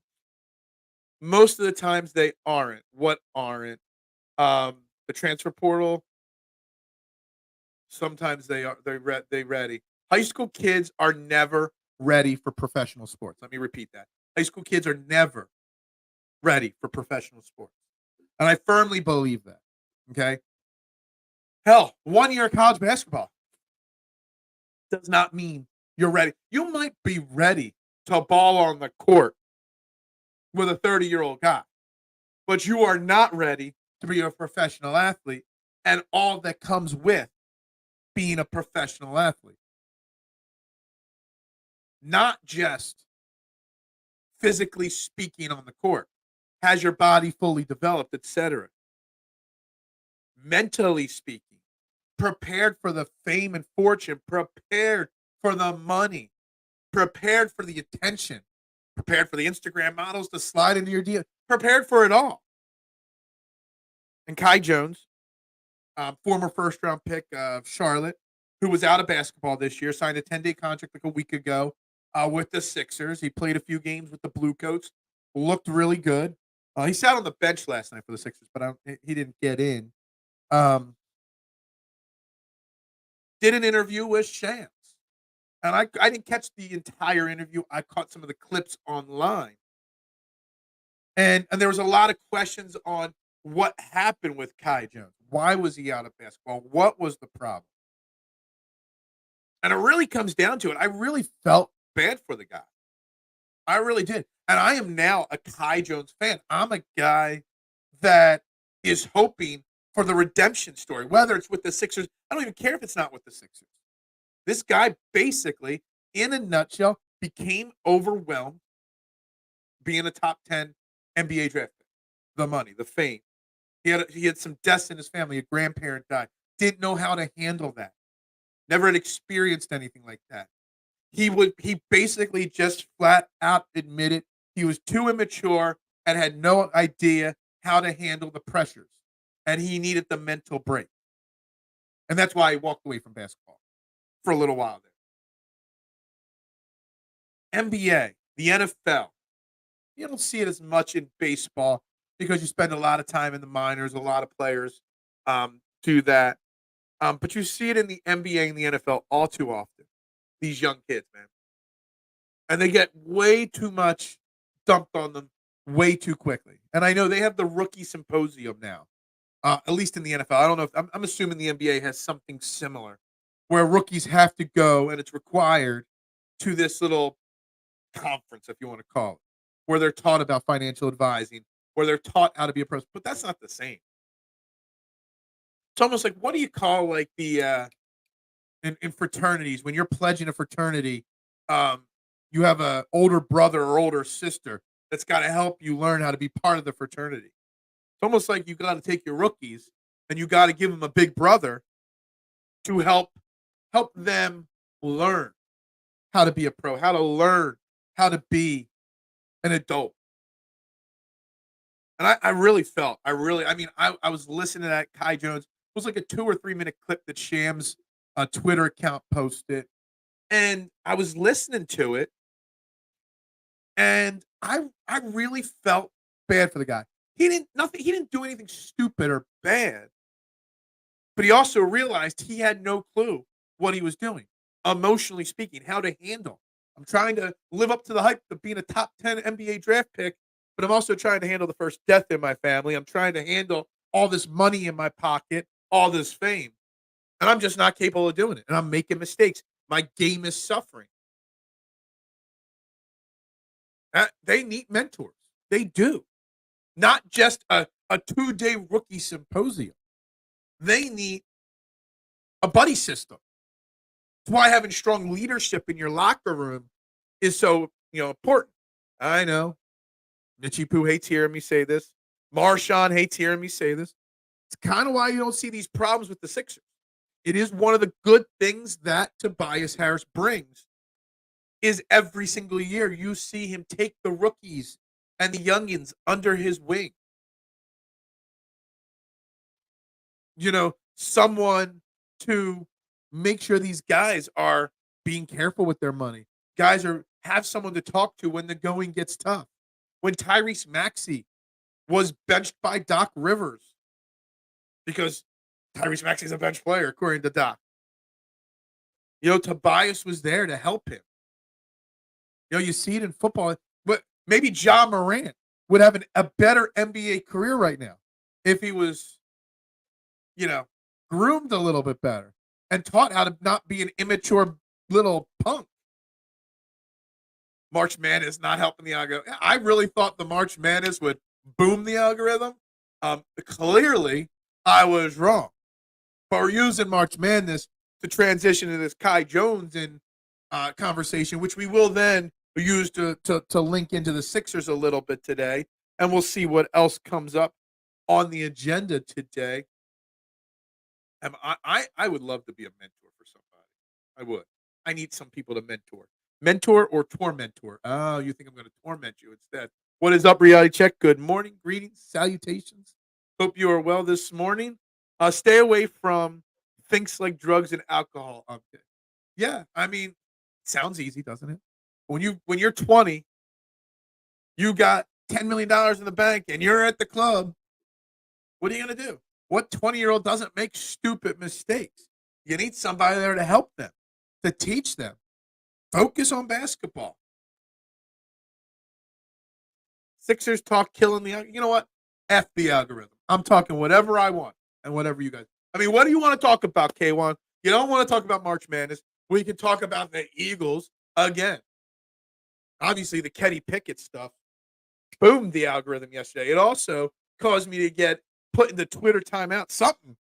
S1: most of the times they aren't. What aren't? The transfer portal. Sometimes they are. They ready. High school kids are never ready for professional sports. Let me repeat that. High school kids are never ready for professional sports. And I firmly believe that. Okay. Hell, 1 year of college basketball does not mean you're ready. You might be ready to ball on the court with a 30-year-old guy, but you are not ready to be a professional athlete and all that comes with being a professional athlete. Not just physically speaking on the court, has your body fully developed, etc. Mentally speaking, prepared for the fame and fortune, prepared for the money, prepared for the attention, prepared for the Instagram models to slide into your DM, prepared for it all. And Kai Jones, former first-round pick of Charlotte, who was out of basketball this year, signed a 10-day contract like a week ago with the Sixers. He played a few games with the Bluecoats, looked really good. He sat on the bench last night for the Sixers, but he didn't get in. Did an interview with Shams. And I didn't catch the entire interview. I caught some of the clips online. And there was a lot of questions on what happened with Kai Jones. Why was he out of basketball? What was the problem? And it really comes down to it. I really felt bad for the guy. I really did. And I am now a Kai Jones fan. I'm a guy that is hoping for the redemption story, whether it's with the Sixers. I don't even care if it's not with the Sixers. This guy basically, in a nutshell, became overwhelmed being a top 10 NBA draft pick. The money, the fame. He had some deaths in his family. A grandparent died. Didn't know how to handle that. Never had experienced anything like that. He basically just flat out admitted he was too immature and had no idea how to handle the pressures. And he needed the mental break. And that's why he walked away from basketball for a little while there. NBA, the NFL. You don't see it as much in baseball because you spend a lot of time in the minors. A lot of players do that. But you see it in the NBA and the NFL all too often. These young kids, man. And they get way too much dumped on them way too quickly. And I know they have the rookie symposium now, at least in the NFL. I don't know if I'm assuming the NBA has something similar where rookies have to go and it's required to this little conference, if you want to call it, where they're taught about financial advising, where they're taught how to be a pro. But that's not the same. It's almost like, what do you call like the in fraternities when you're pledging a fraternity? You have a older brother or older sister that's got to help you learn how to be part of the fraternity. It's almost like you got to take your rookies and you got to give them a big brother to help them learn how to be a pro, how to learn how to be an adult. And I really felt, I was listening to that Kai Jones. It was like a 2 or 3 minute clip that Shams' Twitter account posted. And I was listening to it. And I really felt bad for the guy. He didn't do anything stupid or bad. But he also realized he had no clue what he was doing, emotionally speaking, how to handle. I'm trying to live up to the hype of being a top 10 NBA draft pick, but I'm also trying to handle the first death in my family. I'm trying to handle all this money in my pocket, all this fame. And I'm just not capable of doing it. And I'm making mistakes. My game is suffering. They need mentors. They do. Not just a 2-day rookie symposium. They need a buddy system. That's why having strong leadership in your locker room is so important. I know. Mitchie Poo hates hearing me say this. Marshawn hates hearing me say this. It's kind of why you don't see these problems with the Sixers. It is one of the good things that Tobias Harris brings is every single year you see him take the rookies and the youngins under his wing. Someone to make sure these guys are being careful with their money. Guys have someone to talk to when the going gets tough. When Tyrese Maxey was benched by Doc Rivers, because Tyrese Maxey's a bench player, according to Doc. Tobias was there to help him. You see it in football. But maybe Ja Morant would have a better NBA career right now if he was, groomed a little bit better and taught how to not be an immature little punk. March Madness not helping the algorithm. I really thought the March Madness would boom the algorithm. Clearly, I was wrong. But we're using March Madness to transition to this Kai Jones conversation, which we will then use to link into the Sixers a little bit today. And we'll see what else comes up on the agenda today. I would love to be a mentor for somebody. I would. I need some people to mentor. Mentor or tormentor? Oh, you think I'm going to torment you instead. What is up, Reality Check? Good morning, greetings, salutations. Hope you are well this morning. Stay away from things like drugs and alcohol. Okay. Yeah, sounds easy, doesn't it? When you're 20, you got $10 million in the bank and you're at the club. What are you going to do? What 20-year-old doesn't make stupid mistakes? You need somebody there to help them, to teach them. Focus on basketball. Sixers talk killing the algorithm. You know what? F the algorithm. I'm talking whatever I want and whatever you guys. What do you want to talk about, K1? You don't want to talk about March Madness. We can talk about the Eagles again. Obviously, the Kenny Pickett stuff boomed the algorithm yesterday. It also caused me to get put into Twitter timeout. Something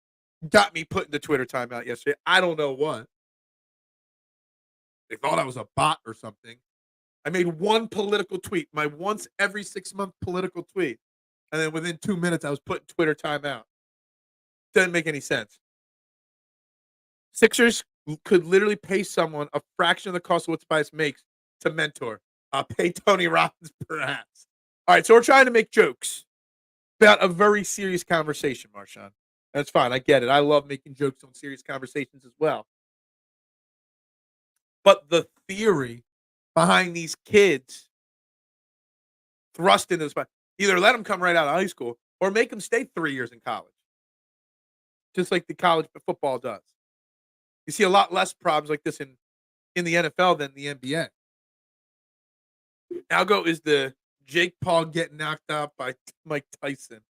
S1: got me put into Twitter timeout yesterday. I don't know what. They thought I was a bot or something. I made one political tweet, my once every 6-month political tweet. And then within 2 minutes, I was put in Twitter timeout. Doesn't make any sense. Sixers could literally pay someone a fraction of the cost of what Spice makes to mentor. Pay Tony Robbins, perhaps. All right, so we're trying to make jokes about a very serious conversation, Marshawn. That's fine. I get it. I love making jokes on serious conversations as well. But the theory behind these kids thrust into this, either let them come right out of high school or make them stay 3 years in college, just like the college football does. You see a lot less problems like this in the NFL than the NBA. Algo is the Jake Paul getting knocked out by Mike Tyson.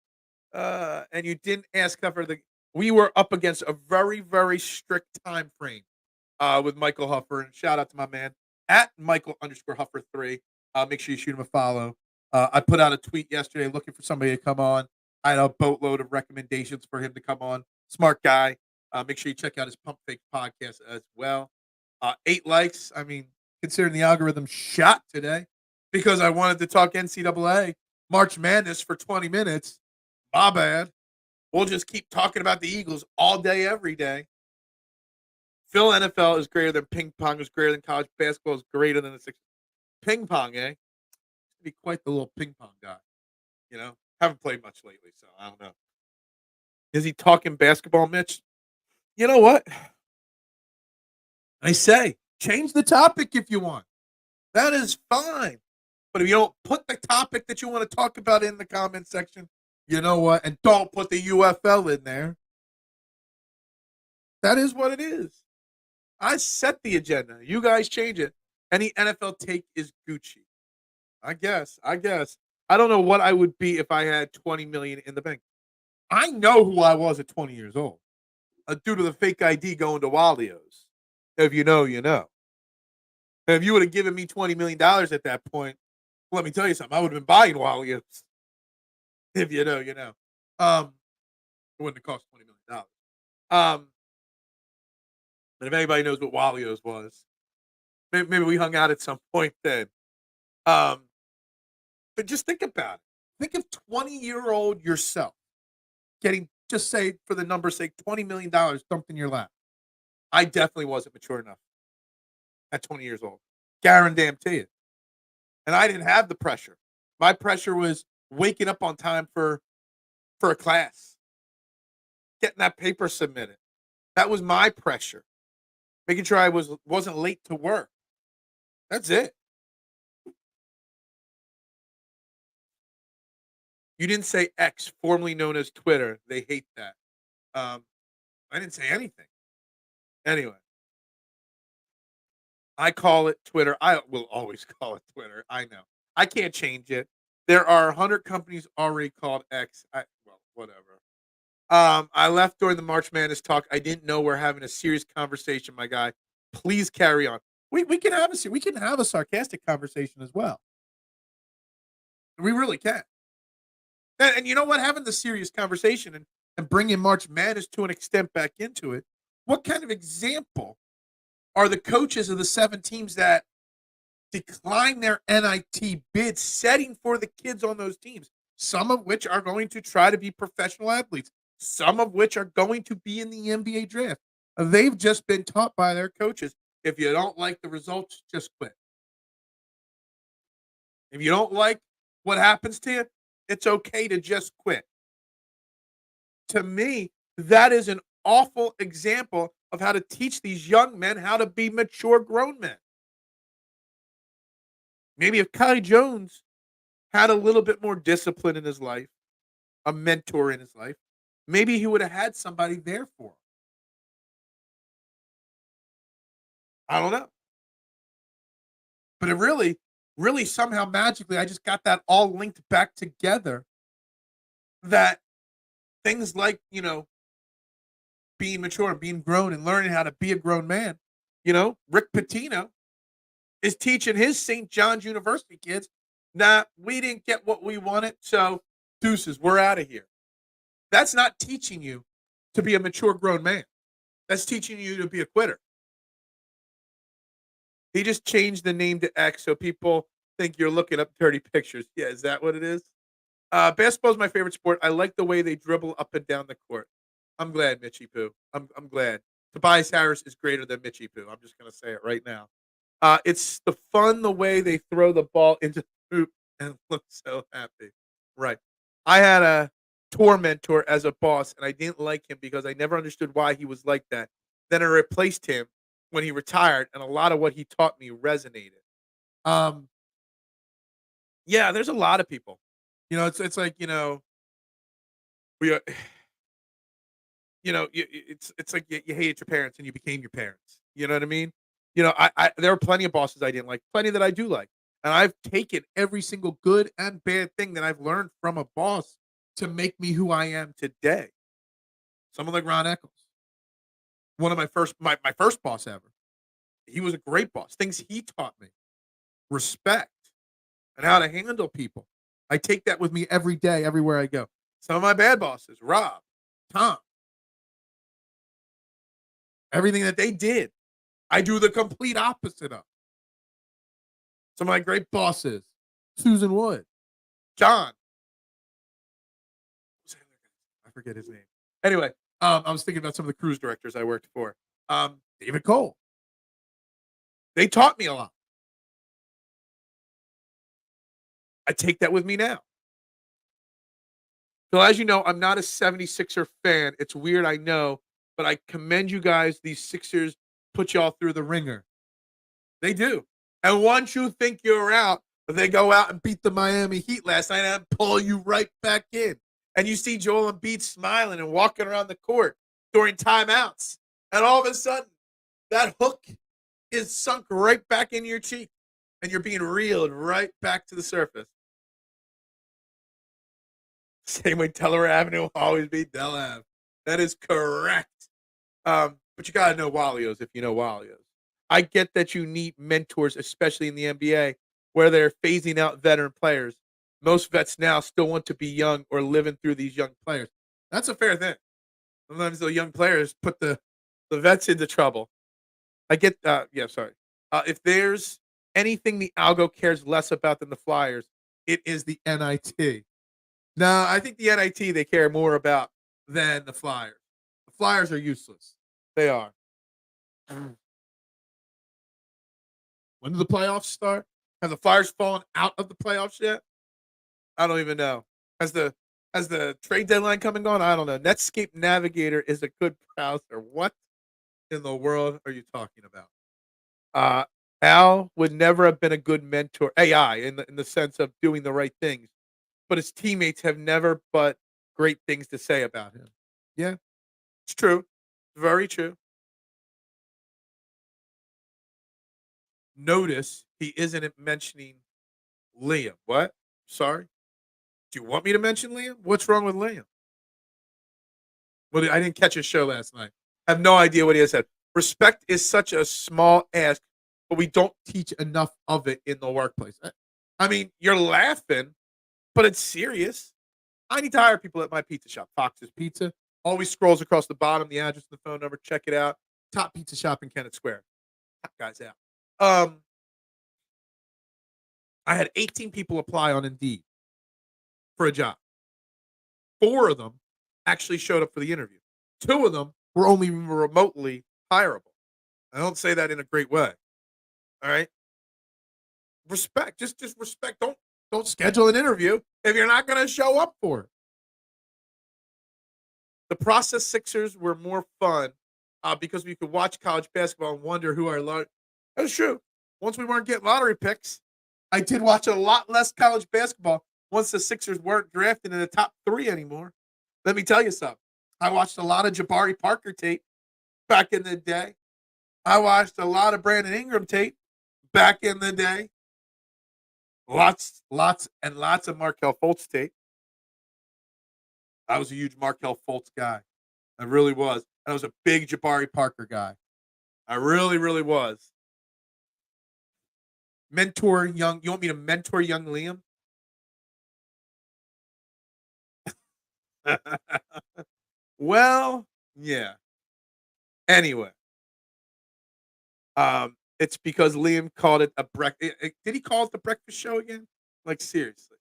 S1: And you didn't ask for we were up against a very, very strict time frame with Michael Huffer. And shout out to my man at Michael_Huffer3. Make sure you shoot him a follow. I put out a tweet yesterday looking for somebody to come on. I had a boatload of recommendations for him to come on. Smart guy. Make sure you check out his Pump Fake podcast as well. 8 likes. Considering the algorithm shot today because I wanted to talk NCAA March Madness for 20 minutes. My bad. We'll just keep talking about the Eagles all day, every day. Phil NFL is greater than ping pong, is greater than college basketball, is greater than the Sixers. Ping pong, eh? Be quite the little ping pong guy. Haven't played much lately, so I don't know. Is he talking basketball, Mitch? You know what? I say, change the topic if you want. That is fine. But if you don't put the topic that you want to talk about in the comment section, you know what? And don't put the UFL in there. That is what it is. I set the agenda. You guys change it. Any NFL take is Gucci. I guess. I don't know what I would be if I had $20 million in the bank. I know who I was at 20 years old. Due to the fake ID going to Walio's. If you know, you know. And if you would have given me $20 million at that point, let me tell you something. I would have been buying Walio's. If you know, you know. It wouldn't have cost $20 million. But if anybody knows what Walio's was, maybe we hung out at some point then. But just think about it. Think of 20-year-old yourself getting, just say for the number's sake, $20 million dumped in your lap. I definitely wasn't mature enough at 20 years old. Guarantee it. And I didn't have the pressure. My pressure was waking up on time for a class, getting that paper submitted. That was my pressure. Making sure I wasn't late to work. That's it. You didn't say X, formerly known as Twitter. They hate that. I didn't say anything. Anyway, I call it Twitter. I will always call it Twitter. I know. I can't change it. There are 100 companies already called X. Well, whatever. I left during the March Madness talk. I didn't know we're having a serious conversation, my guy. Please carry on. We can have a sarcastic conversation as well. We really can. And you know what? Having the serious conversation and bringing March Madness to an extent back into it, what kind of example are the coaches of the 7 teams that decline their NIT bids setting for the kids on those teams? Some of which are going to try to be professional athletes. Some of which are going to be in the NBA draft. They've just been taught by their coaches, if you don't like the results, just quit. If you don't like what happens to you, it's okay to just quit. To me, that is an awful example of how to teach these young men how to be mature grown men. Maybe if Kai Jones had a little bit more discipline in his life, a mentor in his life, maybe he would have had somebody there for him. I don't know. But it really somehow magically, I just got that all linked back together. That things like, being mature and being grown and learning how to be a grown man, Rick Pitino is teaching his St. John's University kids, nah, we didn't get what we wanted, so deuces, we're out of here. That's not teaching you to be a mature grown man. That's teaching you to be a quitter. He just changed the name to X so people think you're looking up dirty pictures. Yeah, is that what it is? Basketball is my favorite sport. I like the way they dribble up and down the court. I'm glad, Mitchie Poo. I'm glad. Tobias Harris is greater than Mitchie Poo. I'm just going to say it right now. It's the way they throw the ball into the hoop and look so happy. Right. I had a tour mentor as a boss, and I didn't like him because I never understood why he was like that. Then I replaced him when he retired, and a lot of what he taught me resonated. Yeah, there's a lot of people. It's like, we are, it's like you hated your parents and you became your parents. You know what I mean? I there are plenty of bosses I didn't like, plenty that I do like. And I've taken every single good and bad thing that I've learned from a boss to make me who I am today. Someone like Ron Eccles, one of my first boss ever. He was a great boss. Things he taught me, respect and how to handle people. I take that with me every day, everywhere I go. Some of my bad bosses, Rob, Tom, everything that they did, I do the complete opposite of. Some of my great bosses, Susan Wood, John. I forget his name. Anyway, I was thinking about some of the cruise directors I worked for. David Cole. They taught me a lot. I take that with me now. So as you know, I'm not a 76er fan. It's weird, I know, but I commend you guys. These Sixers put y'all through the ringer. They do. And once you think you're out, they go out and beat the Miami Heat last night and pull you right back in. And you see Joel Embiid smiling and walking around the court during timeouts. And all of a sudden, that hook is sunk right back in your cheek. And you're being reeled right back to the surface. Same way Delaware Avenue will always be Del Ave. That is correct. But you got to know Walios if you know Walios. I get that you need mentors, especially in the NBA, where they're phasing out veteran players. Most vets now still want to be young or living through these young players. That's a fair thing. Sometimes the young players put the vets into trouble. I get, sorry. If there's anything the algo cares less about than the Flyers, it is the NIT. No, I think the NIT they care more about than the Flyers. The Flyers are useless. They are. When do the playoffs start? Have the Flyers fallen out of the playoffs yet? I don't even know. Has the trade deadline come and gone? I don't know. Netscape Navigator is a good browser. What in the world are you talking about? Uh, Al would never have been a good mentor. AI in the sense of doing the right things, but his teammates have never but great things to say about him. Yeah, it's true. Very true. Notice he isn't mentioning Liam. What? Sorry. Do you want me to mention Liam? What's wrong with Liam? Well, I didn't catch his show last night. I have no idea what he has said. Respect is such a small ask, but we don't teach enough of it in the workplace. I mean, you're laughing, but it's serious. I need to hire people at my pizza shop, Fox's Pizza. Always scrolls across the bottom, the address, the phone number. Check it out. Top pizza shop in Kennett Square. Top guys out. I had 18 people apply on Indeed for a job. 4 of them actually showed up for the interview. 2 of them were only remotely hireable. I don't say that in a great way. All right. Respect. Just respect. Don't schedule an interview if you're not going to show up for it. The process Sixers were more fun because we could watch college basketball and wonder who our That's true. Once we weren't getting lottery picks, I did watch a lot less college basketball once the Sixers weren't drafted in the top 3 anymore. Let me tell you something. I watched a lot of Jabari Parker tape back in the day. I watched a lot of Brandon Ingram tape back in the day. Lots and lots of Markelle Fultz tape. I was a huge Markelle Fultz guy. I really was. And I was a big Jabari Parker guy. I really, really was. Mentor young. You want me to mentor young Liam? Well, yeah. Anyway, it's because Liam called it a breakfast. Did he call it the breakfast show again? Like seriously,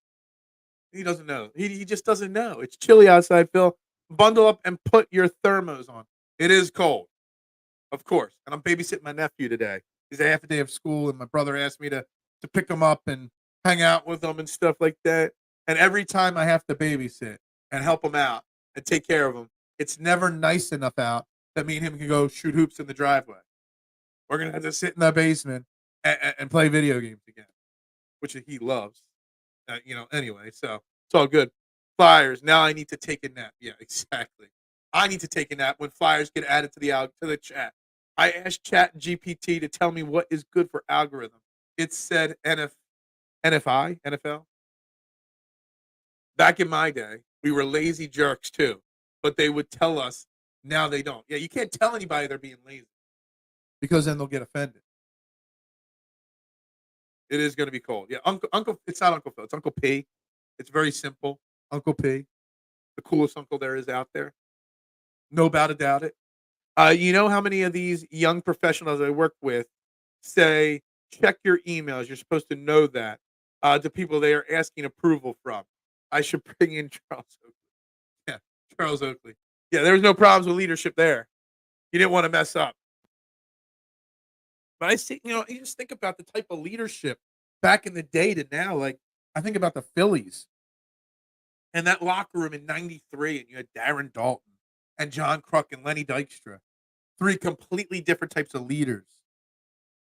S1: he doesn't know. He just doesn't know. It's chilly outside, Phil. Bundle up and put your thermos on. It is cold, of course. And I'm babysitting my nephew today. He's a half a day of school, and my brother asked me to pick him up and hang out with him and stuff like that. And every time I have to babysit and help him out and take care of him, it's never nice enough out that me and him can go shoot hoops in the driveway. We're gonna have to sit in the basement and play video games again, which he loves. Anyway, so it's all good. Flyers. Now I need to take a nap. Yeah, exactly. I need to take a nap when Flyers get added to the chat. I asked Chat GPT to tell me what is good for algorithm. It said NFL. Back in my day, we were lazy jerks too, but they would tell us. Now they don't. Yeah, you can't tell anybody they're being lazy because then they'll get offended. It is going to be cold. Yeah, Uncle. It's not Uncle Phil. It's Uncle P. It's very simple. Uncle P, the coolest uncle there is out there. No doubt about it. You know how many of these young professionals I work with say, check your emails. You're supposed to know that. The people they are asking approval from. I should bring in Charles Oakley. Yeah, Charles Oakley. Yeah, there was no problems with leadership there. You didn't want to mess up. But I see, you just think about the type of leadership back in the day to now. Like, I think about the Phillies and that locker room in '93, and you had Darren Dalton and John Kruk and Lenny Dykstra. 3 completely different types of leaders.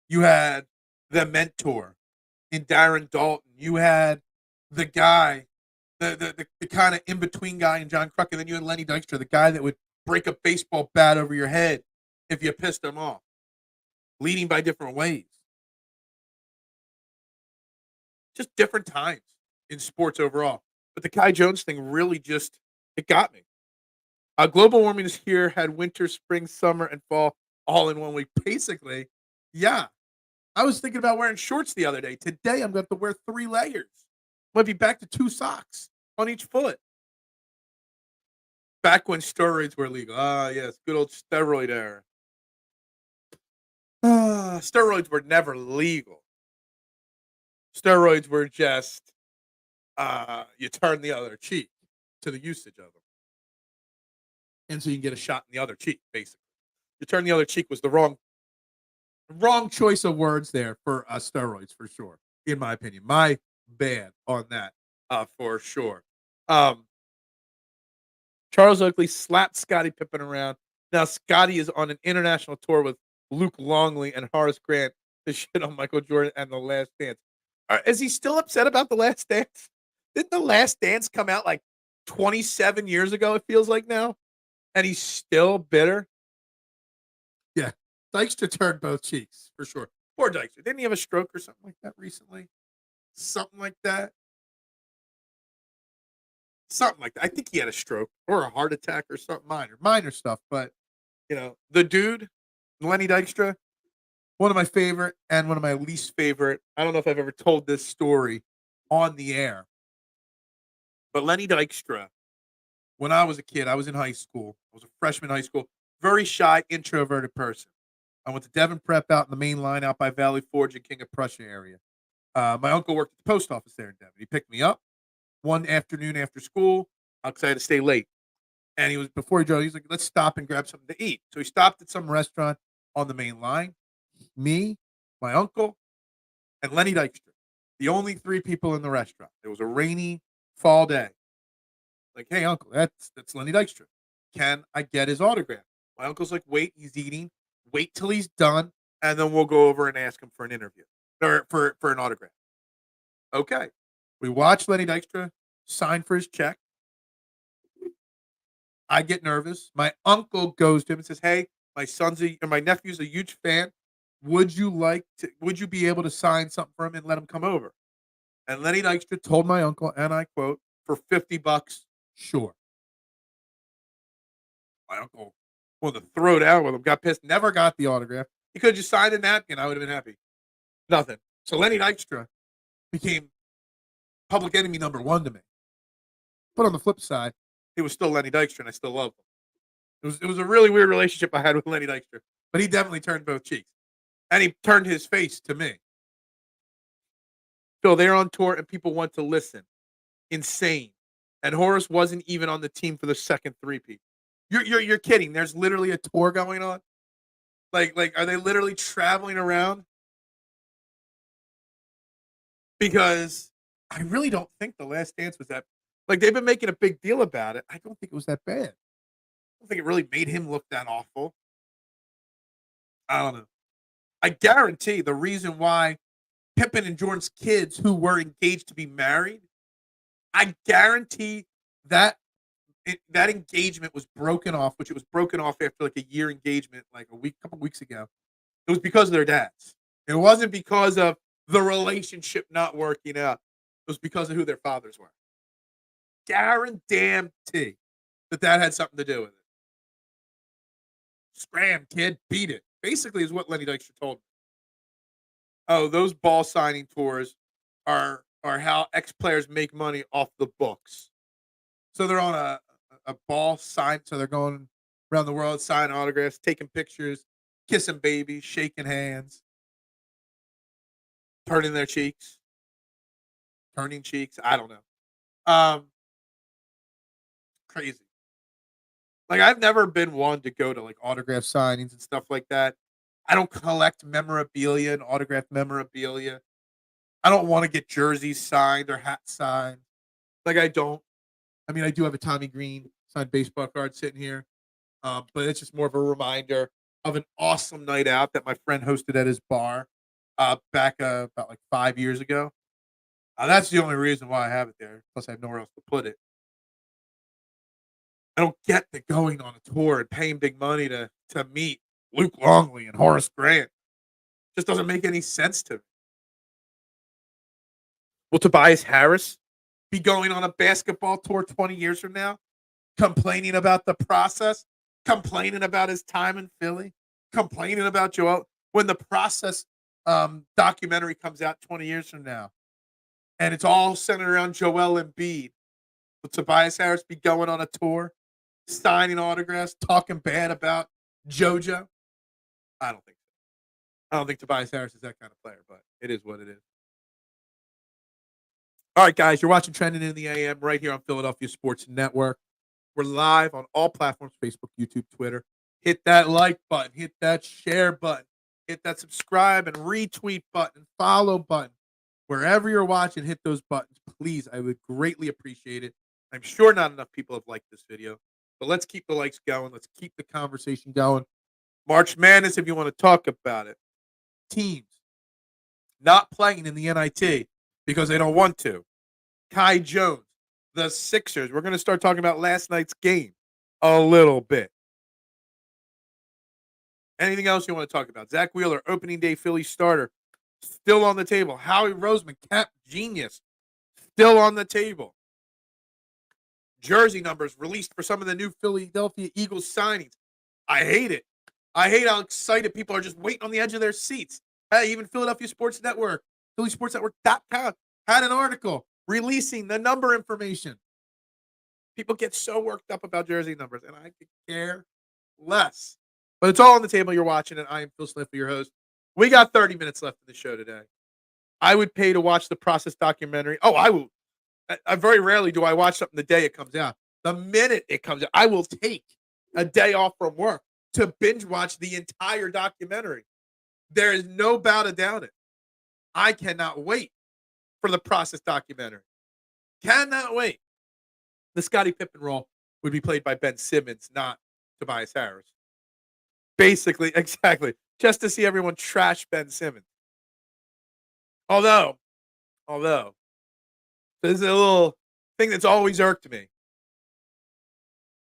S1: You had the mentor in Darren Dalton. You had the guy, the kind of in-between guy in John Kruk, and then you had Lenny Dykstra, the guy that would break a baseball bat over your head if you pissed him off. Leading by different ways. Just different times in sports overall. But the Kai Jones thing really it got me. Global warming is here, had winter, spring, summer, and fall all in one week. Basically, yeah. I was thinking about wearing shorts the other day. Today, I'm going to have to wear 3 layers. Might be back to 2 socks on each foot. Back when steroids were legal. Ah, yes, good old steroid era. Steroids were never legal. Steroids were just you turn the other cheek to the usage of them. And so you can get a shot in the other cheek, basically. You turn the other cheek was the wrong Wrong choice of words there for steroids for sure, in my opinion. My bad on that for sure. Um, Charles Oakley slapped Scottie Pippen around. Now Scottie is on an international tour with Luke Longley and Horace Grant to shit on Michael Jordan and The Last Dance. Is he still upset about The Last Dance? Didn't The Last Dance come out like 27 years ago, it feels like now? And he's still bitter? Yeah. Dykstra turned both cheeks, for sure. Poor Dykstra. Didn't he have a stroke or something like that recently? Something like that. Something like that. I think he had a stroke or a heart attack or something minor stuff. But, the dude, Lenny Dykstra, one of my favorite and one of my least favorite. I don't know if I've ever told this story on the air, but Lenny Dykstra, when I was a kid, I was in high school. I was a freshman in high school, very shy, introverted person. I went to Devon Prep out in the main line out by Valley Forge and King of Prussia area. My uncle worked at the post office there in Devon. He picked me up one afternoon after school because I had to stay late. And before he drove, he was like, let's stop and grab something to eat. So he stopped at some restaurant on the main line. Me, my uncle, and Lenny Dykstra. The only three people in the restaurant. It was a rainy fall day. Like, hey, uncle, that's Lenny Dykstra. Can I get his autograph? My uncle's like, wait, he's eating. Wait till he's done, and then we'll go over and ask him for an interview or for an autograph. Okay. We watch Lenny Dykstra sign for his check. I get nervous. My uncle goes to him and says, hey, my nephew's a huge fan. Would you be able to sign something for him and let him come over? And Lenny Dykstra told my uncle, and I quote, for $50, sure. My uncle wanted to throw it out with him, got pissed, never got the autograph. He could have just signed a napkin. I would have been happy. Nothing. So Lenny Dykstra became public enemy number one to me. But on the flip side, he was still Lenny Dykstra, and I still loved him. It was a really weird relationship I had with Lenny Dykstra, but he definitely turned both cheeks. And he turned his face to me. Phil, they're on tour, and people want to listen. Insane. And Horace wasn't even on the team for the second three-peat. You're kidding. There's literally a tour going on. Like, are they literally traveling around? Because I really don't think The Last Dance was that. Like, they've been making a big deal about it. I don't think it was that bad. I don't think it really made him look that awful. I don't know. I guarantee the reason why Pippen and Jordan's kids who were engaged to be married, I guarantee that that engagement was broken off, which it was broken off after like a year engagement, like couple weeks ago. It was because of their dads. It wasn't because of the relationship not working out. It was because of who their fathers were. Guarantee that had something to do with it. Scram, kid, beat it. Basically, is what Lenny Dykstra told me. Oh, those ball signing tours are how ex players make money off the books. So they're on a ball sign. So they're going around the world, signing autographs, taking pictures, kissing babies, shaking hands, turning cheeks. I don't know. Crazy. Like, I've never been one to go to like autograph signings and stuff like that. I don't collect memorabilia and autographed memorabilia. I don't want to get jerseys signed or hats signed. Like, I don't. I mean, I do have a Tommy Green signed baseball card sitting here, but it's just more of a reminder of an awesome night out that my friend hosted at his bar back about like 5 years ago. That's the only reason why I have it there. Plus, I have nowhere else to put it. I don't get the going on a tour and paying big money to meet Luke Longley and Horace Grant. Just doesn't make any sense to me. Will Tobias Harris be going on a basketball tour 20 years from now, complaining about the process, complaining about his time in Philly, complaining about Joel when the process documentary comes out 20 years from now, and it's all centered around Joel Embiid? Will Tobias Harris be going on a tour, signing autographs, talking bad about JoJo? I don't think so. I don't think Tobias Harris is that kind of player, but it is what it is. All right, guys, you're watching Trending in the AM right here on Philadelphia Sports Network. We're live on all platforms, Facebook, YouTube, Twitter. Hit that like button. Hit that share button. hit that subscribe and retweet button, follow button. Wherever you're watching, hit those buttons, please. I would greatly appreciate it. I'm sure not enough people have liked this video, but let's keep the likes going. Let's keep the conversation going. March Madness, if you want to talk about it. Teams not playing in the NIT because they don't want to. Kai Jones, the Sixers. We're going to start talking about last night's game a little bit. Anything else you want to talk about? Zack Wheeler, opening day Phillies starter, still on the table. Howie Roseman, cap genius, still on the table. Jersey numbers released for some of the new Philadelphia Eagles signings. I hate it. I hate how excited people are just waiting on the edge of their seats. Hey, even Philadelphia Sports Network, PhillySportsNetwork.com had an article releasing the number information. People get so worked up about jersey numbers, and I could care less. But it's all on the table. You're watching it. I am Phil Stiefel, your host. We got 30 minutes left in the show today. I would pay to watch the process documentary. Oh, I will. I very rarely do I watch something the day it comes out. The minute it comes out, I will take a day off from work to binge watch the entire documentary. There is no doubt about it. I cannot wait for the process documentary. Cannot wait. The Scottie Pippen role would be played by Ben Simmons, not Tobias Harris. Basically, exactly. Just to see everyone trash Ben Simmons. Although, there's a little thing that's always irked me.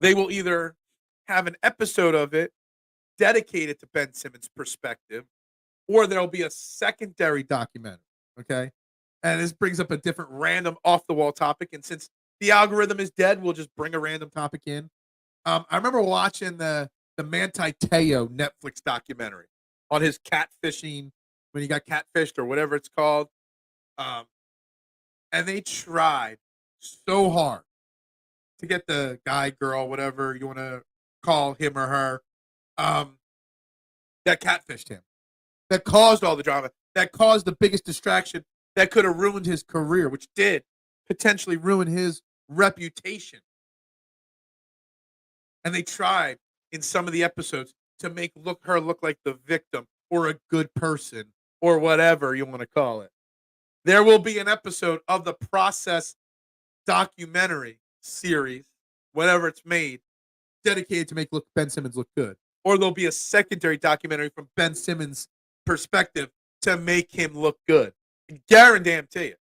S1: They will either have an episode of it dedicated to Ben Simmons' perspective, or there'll be a secondary documentary, okay? And this brings up a different random off-the-wall topic, and since the algorithm is dead, we'll just bring a random topic in. I remember watching the Manti Te'o Netflix documentary on his catfishing, when he got catfished or whatever it's called. And they tried so hard to get the guy, girl, whatever you want to call him or her, that catfished him, that caused all the drama, that caused the biggest distraction that could have ruined his career, which did potentially ruin his reputation. And they tried in some of the episodes to make her look like the victim or a good person or whatever you want to call it. There will be an episode of the process documentary series, whenever it's made, dedicated to make Ben Simmons look good. Or there'll be a secondary documentary from Ben Simmons' perspective to make him look good. Guarantee you.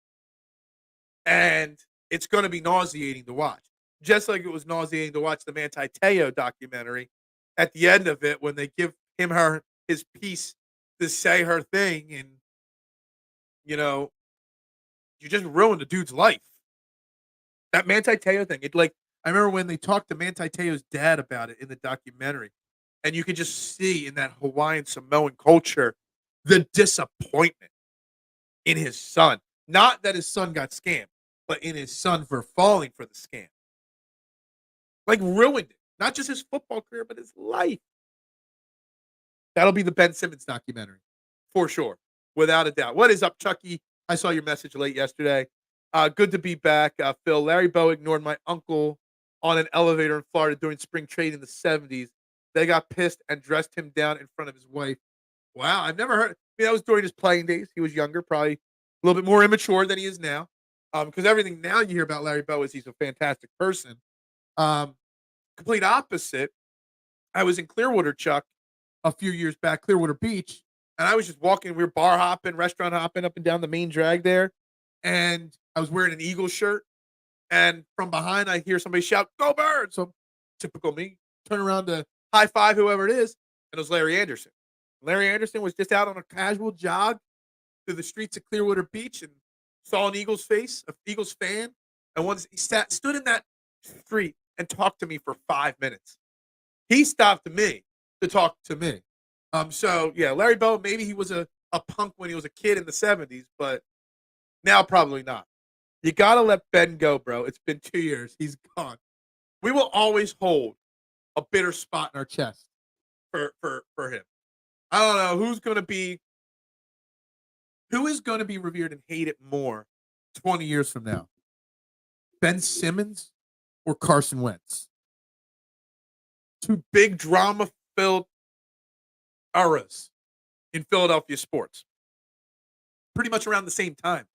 S1: And it's going to be nauseating to watch. Just like it was nauseating to watch the Manti Te'o documentary at the end of it when they give him his piece to say her thing, and, you just ruined the dude's life. That Manti Te'o thing, I remember when they talked to Manti Te'o's dad about it in the documentary, and you could just see in that Hawaiian Samoan culture the disappointment in his son. Not that his son got scammed, but in his son for falling for the scam. Ruined it. Not just his football career, but his life. That'll be the Ben Simmons documentary, for sure, without a doubt. What is up, Chucky? I saw your message late yesterday. Good to be back. Phil, Larry Bowe ignored my uncle on an elevator in Florida during spring trade in the 70s. They got pissed and dressed him down in front of his wife. Wow, I've never heard. That was during his playing days. He was younger, probably a little bit more immature than he is now. Because everything now you hear about Larry Bowe is he's a fantastic person. Complete opposite. I was in Clearwater, Chuck, a few years back, Clearwater Beach, and I was just walking. We were bar hopping, restaurant hopping up and down the main drag there, and I was wearing an Eagles shirt. And from behind, I hear somebody shout, "Go Birds!" So typical me, turn around to high five whoever it is, and it was Larry Anderson. Larry Anderson was just out on a casual jog through the streets of Clearwater Beach and saw an Eagles fan, and once he stood in that street and talked to me for 5 minutes. He stopped me to talk to me. So yeah, Larry Bowe, maybe he was a punk when he was a kid in the 70s, but now probably not. You gotta let Ben go, bro. It's been 2 years. He's gone. We will always hold a bitter spot in our chest for him. I don't know who is going to be revered and hated more 20 years from now. Ben Simmons or Carson Wentz? Two big drama-filled eras in Philadelphia sports, pretty much around the same time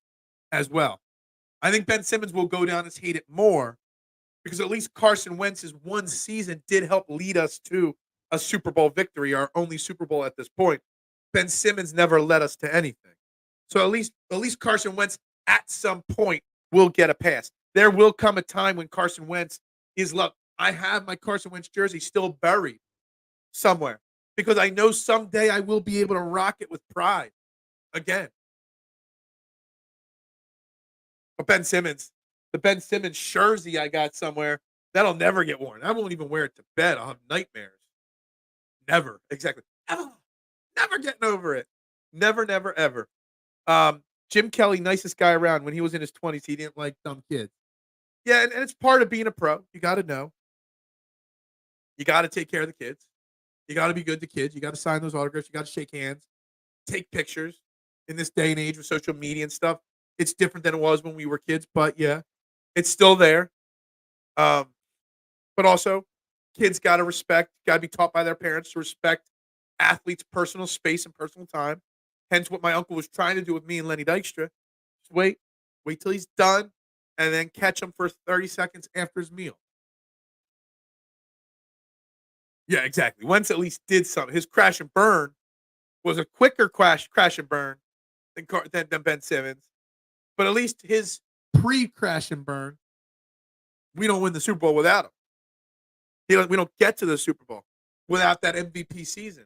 S1: as well. I think Ben Simmons will go down as hated more because at least Carson Wentz's one season did help lead us to a Super Bowl victory, our only Super Bowl at this point. Ben Simmons never led us to anything. So at least Carson Wentz at some point will get a pass. There will come a time when Carson Wentz is loved. I have my Carson Wentz jersey still buried somewhere because I know someday I will be able to rock it with pride again. But the Ben Simmons jersey I got somewhere, that'll never get worn. I won't even wear it to bed. I'll have nightmares. Never. Exactly. Never getting over it. Never, never, ever. Jim Kelly, nicest guy around. When he was in his 20s, he didn't like dumb kids. Yeah, and it's part of being a pro. You got to know. You got to take care of the kids. You got to be good to kids. You got to sign those autographs. You got to shake hands, take pictures. In this day and age with social media and stuff, it's different than it was when we were kids. But yeah, it's still there. But also, kids got to got to be taught by their parents to respect athletes' personal space and personal time. Hence, what my uncle was trying to do with me and Lenny Dykstra. Just wait till he's done, and then catch him for 30 seconds after his meal. Yeah, exactly. Wentz at least did something. His crash and burn was a quicker crash and burn than Ben Simmons. But at least his pre-crash and burn, we don't win the Super Bowl without him. We don't get to the Super Bowl without that MVP season.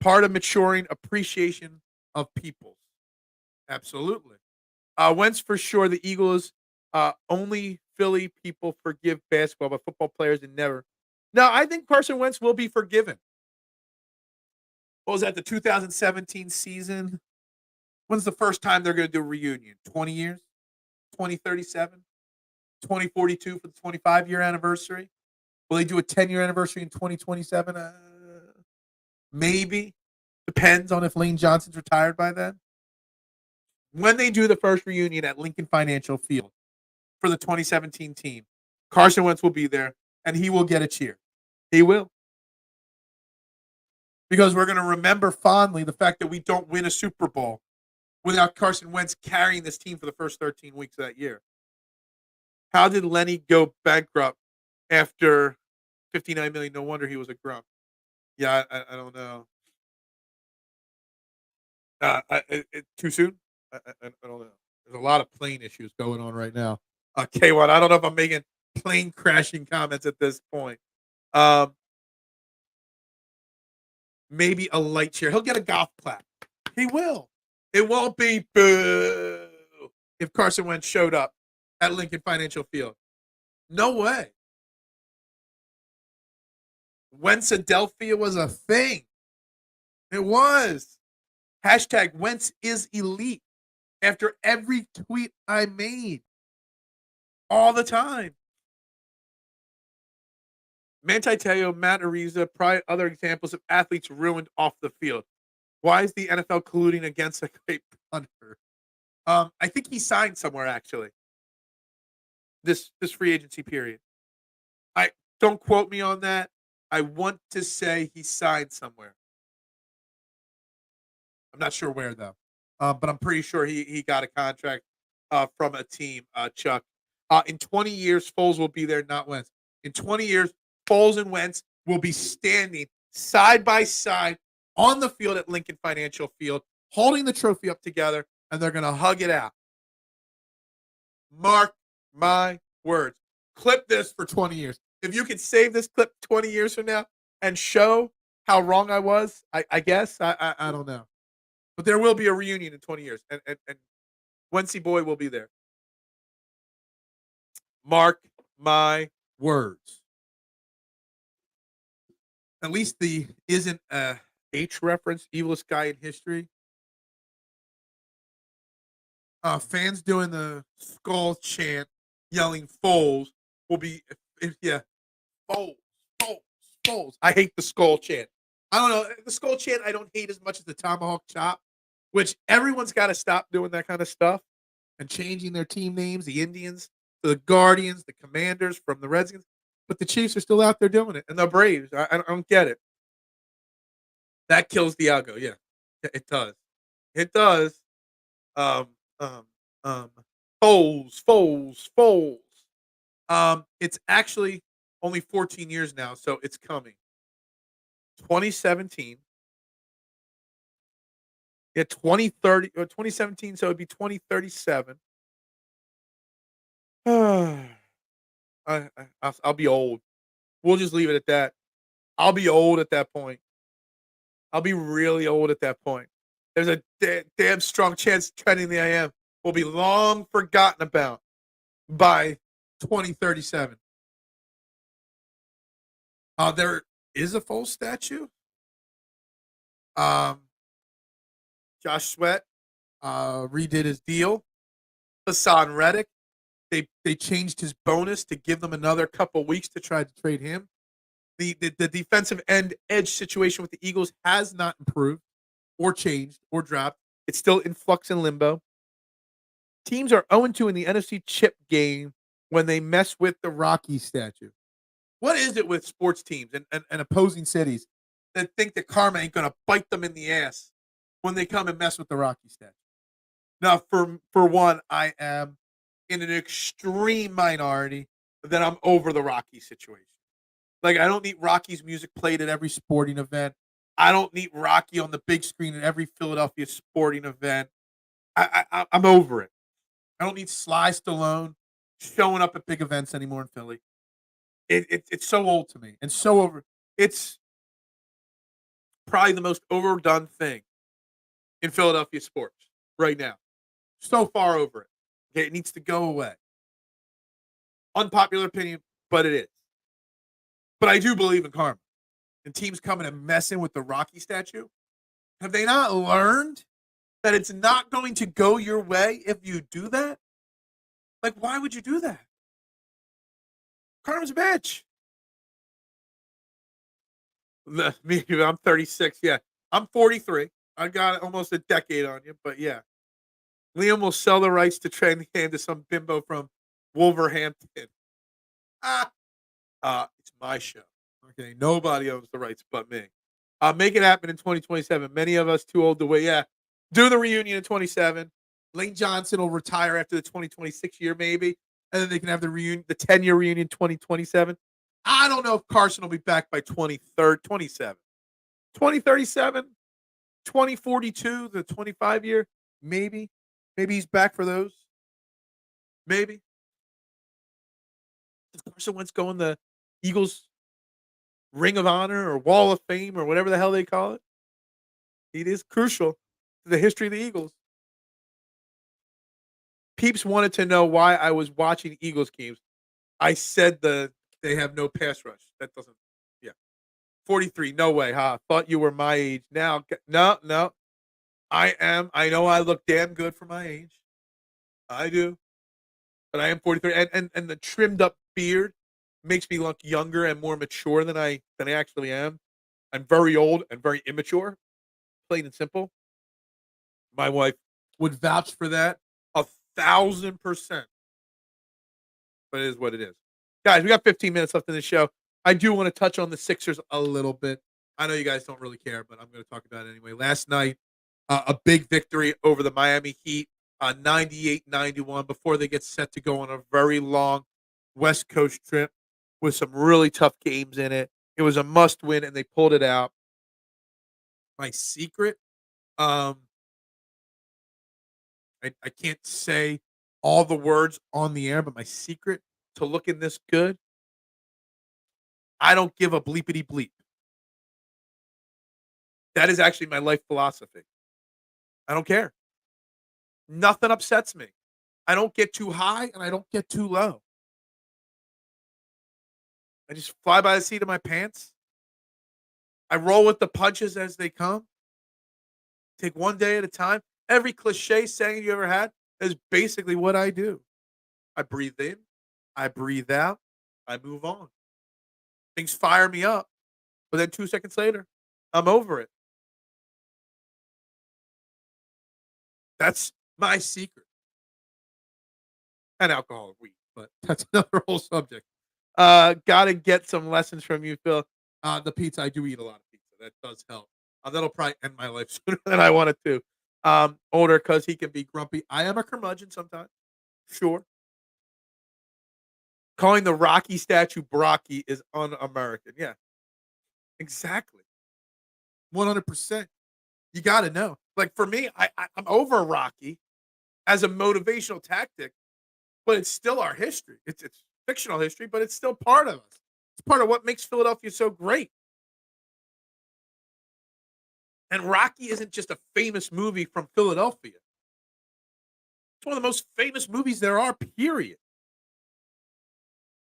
S1: Part of maturing appreciation of people. Absolutely. Wentz for sure. The Eagles, only Philly people forgive basketball, but football players and never. No, I think Carson Wentz will be forgiven. What was that, the 2017 season? When's the first time they're going to do a reunion? 20 years? 2037? 2042 for the 25-year anniversary? Will they do a 10-year anniversary in 2027? Maybe. Depends on if Lane Johnson's retired by then. When they do the first reunion at Lincoln Financial Field for the 2017 team, Carson Wentz will be there, and he will get a cheer. He will. Because we're going to remember fondly the fact that we don't win a Super Bowl without Carson Wentz carrying this team for the first 13 weeks of that year. How did Lenny go bankrupt after $59 million? No wonder he was a grump. Yeah, I don't know. Too soon? I don't know. There's a lot of plane issues going on right now. K1, I don't know if I'm making plane crashing comments at this point. Maybe a light chair. He'll get a golf clap. He will. It won't be boo if Carson Wentz showed up at Lincoln Financial Field. No way. Wentzadelphia was a thing. It was. Hashtag Wentz is elite. After every tweet I made. All the time. Manti Te'o, Matt Ariza, probably other examples of athletes ruined off the field. Why is the NFL colluding against a great punter? I think he signed somewhere actually. This free agency period. I don't quote me on that. I want to say he signed somewhere. I'm not sure where though. But I'm pretty sure he got a contract from a team, Chuck. In 20 years, Foles will be there, not Wentz. In 20 years, Foles and Wentz will be standing side by side on the field at Lincoln Financial Field, holding the trophy up together, and they're going to hug it out. Mark my words. Clip this for 20 years. If you can save this clip 20 years from now and show how wrong I was, I guess, I don't know. But there will be a reunion in 20 years, and Wency Boy will be there. Mark my words. At least the isn't a H reference, evilest guy in history. Fans doing the skull chant, yelling Foles will be, Foles, Foles, Foles. I hate the skull chant. I don't know. The skull chant I don't hate as much as the tomahawk chop, which everyone's got to stop doing that kind of stuff and changing their team names, the Indians to the Guardians, the Commanders from the Redskins. But the Chiefs are still out there doing it, and the Braves. I don't get it. That kills the algo. Yeah, it does. It does. Um, um, um, Foles. It's actually only 14 years now, so it's coming. 2017. Yeah, 2030 or 2017, so it'd be 2037. I'll be old. We'll just leave it at that. I'll be old at that point. I'll be really old at that point. There's a damn strong chance trending the AM will be long forgotten about by 2037. There is a full statue. Um, Josh Sweat redid his deal. Hassan Reddick, they changed his bonus to give them another couple weeks to try to trade him. The defensive end edge situation with the Eagles has not improved or changed or dropped. It's still in flux and limbo. Teams are 0-2 in the NFC chip game when they mess with the Rocky statue. What is it with sports teams and opposing cities that think that karma ain't going to bite them in the ass when they come and mess with the Rocky statue? Now, for one, I am in an extreme minority that I'm over the Rocky situation. Like, I don't need Rocky's music played at every sporting event. I don't need Rocky on the big screen at every Philadelphia sporting event. I'm over it. I don't need Sly Stallone showing up at big events anymore in Philly. It's so old to me and so over. It's probably the most overdone thing in Philadelphia sports right now. So far over it. Okay, it needs to go away. Unpopular opinion, but it is. But I do believe in karma. And teams coming and messing with the Rocky statue. Have they not learned that it's not going to go your way if you do that? Like, why would you do that? Karma's a bitch. Me, I'm 36. Yeah, I'm 43. I got almost a decade on you, but yeah. Liam will sell the rights to trade the hand to some bimbo from Wolverhampton. It's my show. Okay, nobody owns the rights but me. Make it happen in 2027. Many of us too old to wait. Yeah, do the reunion in 27. Lane Johnson will retire after the 2026 year, maybe, and then they can have the reunion, the 10-year reunion, 2027. I don't know if Carson will be back by 27, 2037, 2042, the 25 year, maybe he's back for those. Maybe. If Carson Wentz going the Eagles Ring of Honor or Wall of Fame or whatever the hell they call it. It is crucial to the history of the Eagles. Peeps wanted to know why I was watching Eagles games. I said they have no pass rush. That doesn't. Yeah, 43. No way. Huh? Thought you were my age. Now, no. I am. I know I look damn good for my age. I do, but I am 43, and the trimmed up beard makes me look younger and more mature than I actually am. I'm very old and very immature, plain and simple. My wife would vouch for that 1,000%. But it is what it is. Guys, we got 15 minutes left in the show. I do want to touch on the Sixers a little bit. I know you guys don't really care, but I'm going to talk about it anyway. Last night, a big victory over the Miami Heat, 98-91, before they get set to go on a very long West Coast trip with some really tough games in it. It was a must win, and they pulled it out. My secret, I can't say all the words on the air, but my secret to looking this good, I don't give a bleepity bleep. That is actually my life philosophy. I don't care. Nothing upsets me. I don't get too high and I don't get too low. I just fly by the seat of my pants. I roll with the punches as they come. Take one day at a time. Every cliche saying you ever had is basically what I do. I breathe in, I breathe out, I move on. Things fire me up, but then 2 seconds later, I'm over it. That's my secret. And alcohol and weed, but that's another whole subject. Gotta get some lessons from you, Phil. The pizza, I do eat a lot of pizza. That does help. That'll probably end my life sooner than I want it to. Older because he can be grumpy. I am a curmudgeon sometimes. Sure. Calling the Rocky statue Brocky is un-American. Yeah, exactly. 100%. You got to know. Like for me, I'm over Rocky as a motivational tactic, but it's still our history. It's fictional history, but it's still part of us. It's part of what makes Philadelphia so great. And Rocky isn't just a famous movie from Philadelphia. It's one of the most famous movies there are, period.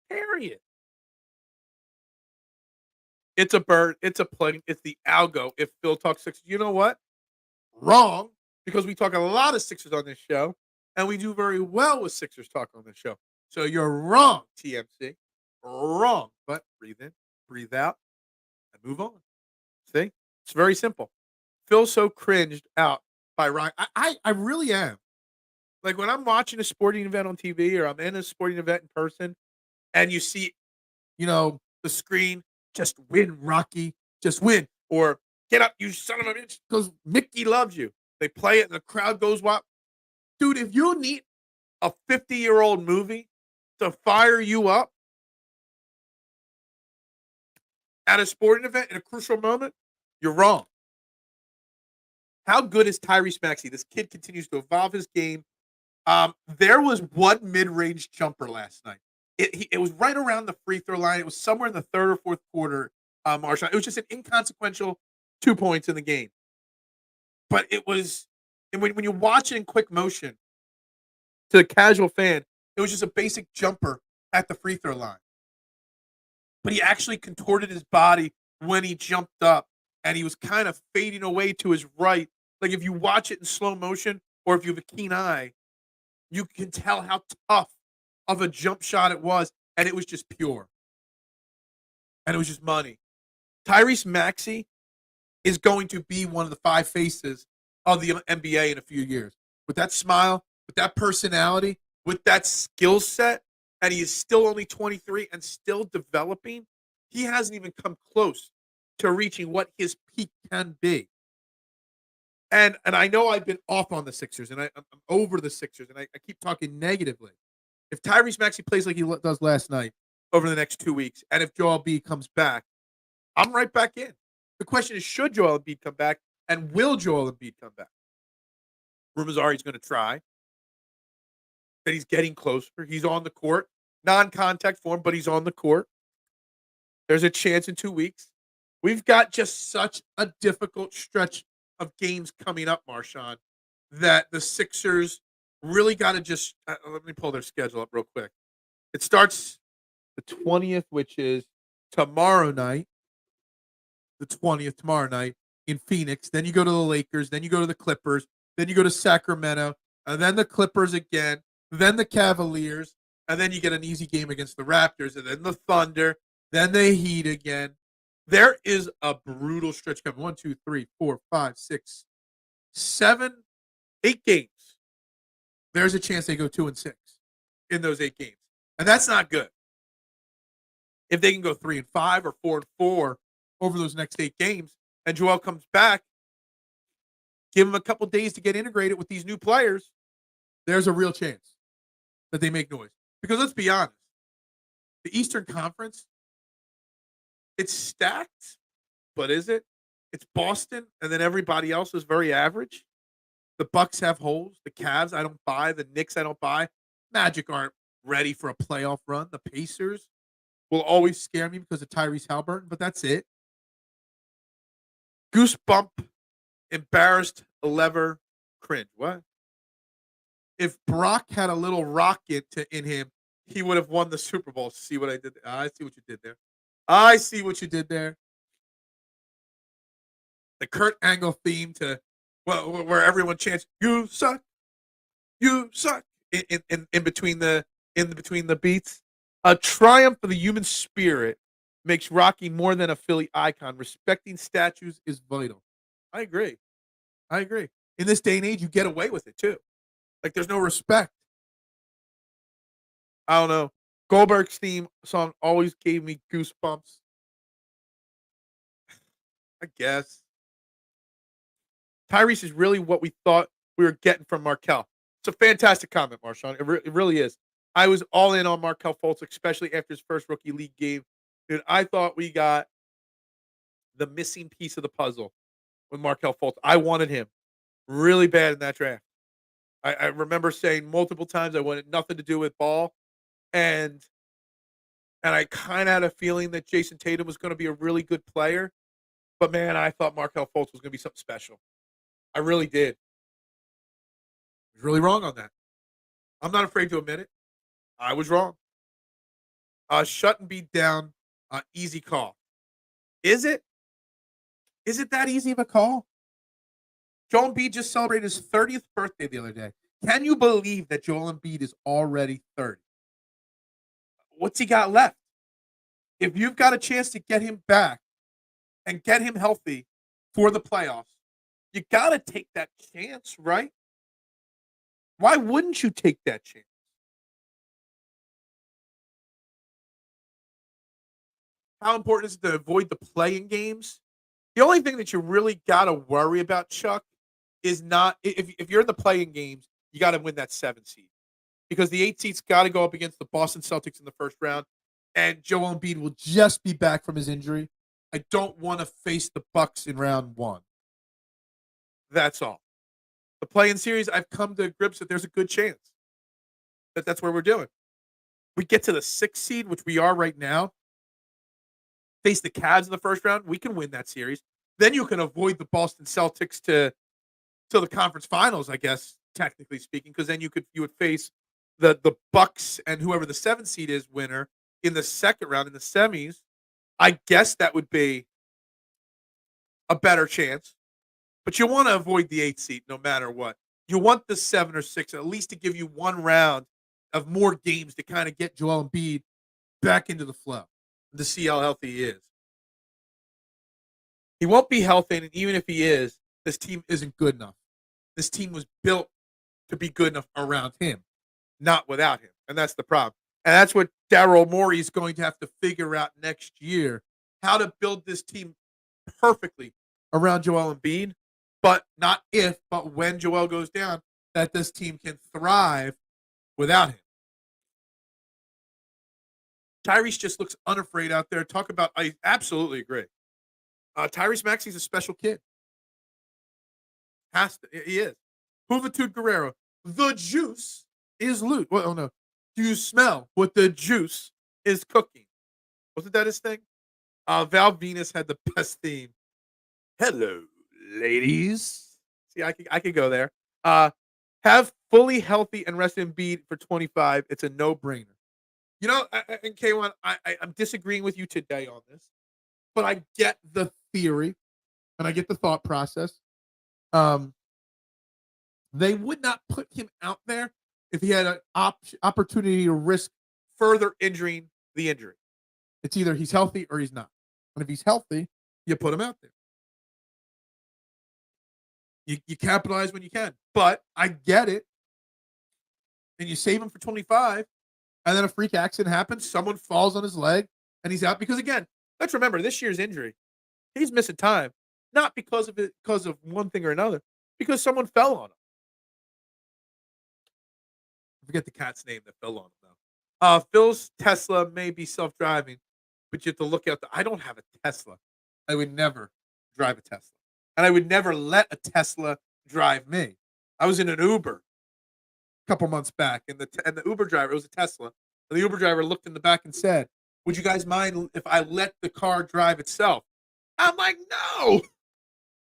S1: Period. It's a bird, it's a plane, it's the algo. If Phil talks Sixers, you know what? Wrong, because we talk a lot of Sixers on this show, and we do very well with Sixers talk on this show. So you're wrong, TMC. Wrong. But breathe in, breathe out, and move on. See? It's very simple. Phil's so cringed out by Rock. I really am. Like when I'm watching a sporting event on TV or I'm in a sporting event in person and you see, the screen, just win, Rocky, just win. Or get up, you son of a bitch, because Mickey loves you. They play it and the crowd goes wild. Dude, if you need a 50-year-old movie to fire you up at a sporting event in a crucial moment, you're wrong. How good is Tyrese Maxey? This kid continues to evolve his game. There was one mid-range jumper last night. It was right around the free throw line. It was somewhere in the third or fourth quarter, Marshawn. It was just an inconsequential 2 points in the game. But it was, and when you watch it in quick motion, to the casual fan, it was just a basic jumper at the free throw line. But he actually contorted his body when he jumped up, and he was kind of fading away to his right. Like if you watch it in slow motion, or if you have a keen eye, you can tell how tough of a jump shot it was, and it was just pure. And it was just money. Tyrese Maxey is going to be one of the 5 faces of the NBA in a few years. With that smile, with that personality, with that skill set, and he is still only 23 and still developing, he hasn't even come close to reaching what his peak can be. And I know I've been off on the Sixers, and I'm over the Sixers, and I keep talking negatively. If Tyrese Maxey plays like he does last night over the next 2 weeks, and if Joel Embiid comes back, I'm right back in. The question is, should Joel Embiid come back, and will Joel Embiid come back? Rumors are he's going to try. That he's getting closer. He's on the court. Non-contact form, but he's on the court. There's a chance in 2 weeks. We've got just such a difficult stretch of games coming up, Marshawn, that the Sixers really got to just let me pull their schedule up real quick. It starts the 20th, which is tomorrow night. The 20th tomorrow night in Phoenix. Then you go to the Lakers. Then you go to the Clippers. Then you go to Sacramento. And then the Clippers again. Then the Cavaliers. And then you get an easy game against the Raptors. And then the Thunder. Then the Heat again. There is a brutal stretch coming. 1, 2, 3, 4, 5, 6, 7, 8 games. There's a chance they go 2-6 in those 8 games. And that's not good. If they can go 3-5 or 4-4 over those next 8 games, and Joel comes back, give him a couple days to get integrated with these new players, there's a real chance that they make noise. Because let's be honest, the Eastern Conference, it's stacked, but is it? It's Boston, and then everybody else is very average. The Bucks have holes. The Cavs, I don't buy. The Knicks, I don't buy. Magic aren't ready for a playoff run. The Pacers will always scare me because of Tyrese Halliburton, but that's it. Goosebump, embarrassed, lever, cringe. What? If Brock had a little rocket in him, he would have won the Super Bowl. See what I did there? I see what you did there. I see what you did there. The Kurt Angle theme to where everyone chants "You suck, you suck" in between the beats. A triumph of the human spirit makes Rocky more than a Philly icon. Respecting statues is vital. I agree. I agree. In this day and age, you get away with it too. Like there's no respect. I don't know. Goldberg's theme song always gave me goosebumps. I guess. Tyrese is really what we thought we were getting from Markelle. It's a fantastic comment, Marshawn. It really is. I was all in on Markelle Fultz, especially after his first rookie league game. Dude, I thought we got the missing piece of the puzzle with Markelle Fultz. I wanted him really bad in that draft. I remember saying multiple times I wanted nothing to do with Ball, and I kind of had a feeling that Jason Tatum was going to be a really good player. But man, I thought Markelle Fultz was going to be something special. I really did. I was really wrong on that. I'm not afraid to admit it. I was wrong. Shut and beat down. Easy call. Is it? Is it that easy of a call? Joel Embiid just celebrated his 30th birthday the other day. Can you believe that Joel Embiid is already 30? What's he got left? If you've got a chance to get him back and get him healthy for the playoffs, you got to take that chance, right? Why wouldn't you take that chance? How important is it to avoid the playing games? The only thing that you really got to worry about, Chuck, is not if you're in the playing games, you got to win that 7 seed because the 8 seed's got to go up against the Boston Celtics in the first round, and Joel Embiid will just be back from his injury. I don't want to face the Bucks in round 1. That's all. The play-in series, I've come to grips that there's a good chance that that's where we're doing. We get to the 6th seed, which we are right now, face the Cavs in the first round, we can win that series. Then you can avoid the Boston Celtics to the conference finals, I guess, technically speaking, because then you would face the Bucks and whoever the 7th seed is winner in the second round in the semis. I guess that would be a better chance. But you want to avoid the 8th seed no matter what. You want the 7 or 6 at least to give you one round of more games to kind of get Joel Embiid back into the flow to see how healthy he is. He won't be healthy, and even if he is, this team isn't good enough. This team was built to be good enough around him, not without him. And that's the problem. And that's what Daryl Morey is going to have to figure out next year, how to build this team perfectly around Joel Embiid, but not if, but when Joel goes down, that this team can thrive without him. Tyrese just looks unafraid out there. Talk about, I absolutely agree. Tyrese Maxey's a special kid. He is. Juventud Guerrero. The juice is loot. Well, oh no. Do you smell what the juice is cooking? Wasn't that his thing? Val Venus had the best theme. Hello, ladies. See, I could go there. Have fully healthy and rest Embiid for 25. It's a no-brainer. You know, and K1, I'm disagreeing with you today on this, but I get the theory and I get the thought process. They would not put him out there if he had an opportunity to risk further injuring the injury. It's either he's healthy or he's not. And if he's healthy, you put him out there. You capitalize when you can. But I get it. And you save him for 25, and then a freak accident happens, someone falls on his leg, and he's out. Because again, let's remember this year's injury. He's missing time, not because of one thing or another, because someone fell on him. I forget the cat's name that fell on him though. Phil's Tesla may be self-driving, but you have to look out. I don't have a Tesla. I would never drive a Tesla, and I would never let a Tesla drive me. I was in an Uber a couple months back, and the Uber driver, it was a Tesla, and the Uber driver looked in the back and said, "Would you guys mind if I let the car drive itself?" I'm like, "No,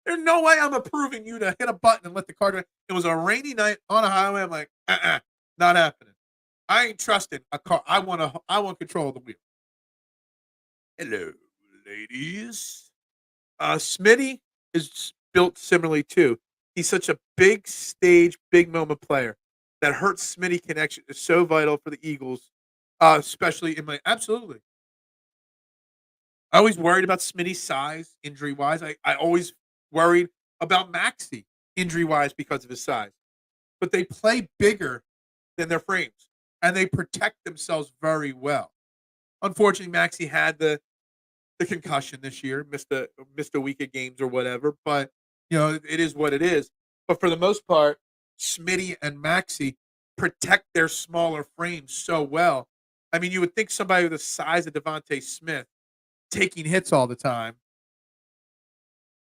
S1: there's no way I'm approving you to hit a button and let the car drive." It was a rainy night on a highway. I'm like, not happening. I ain't trusting a car. I want control of the wheel. Hello, ladies. Smitty is built similarly too. He's such a big stage, big moment player. That hurt Smitty connection is so vital for the Eagles, especially in my absolutely. I always worried about Smitty's size, injury wise. I always worried about Maxey injury wise because of his size. But they play bigger than their frames, and they protect themselves very well. Unfortunately, Maxey had the concussion this year, missed a week of games or whatever. But It is what it is. But for the most part, Smitty and Maxey protect their smaller frames so well. I mean, you would think somebody with the size of Devontae Smith taking hits all the time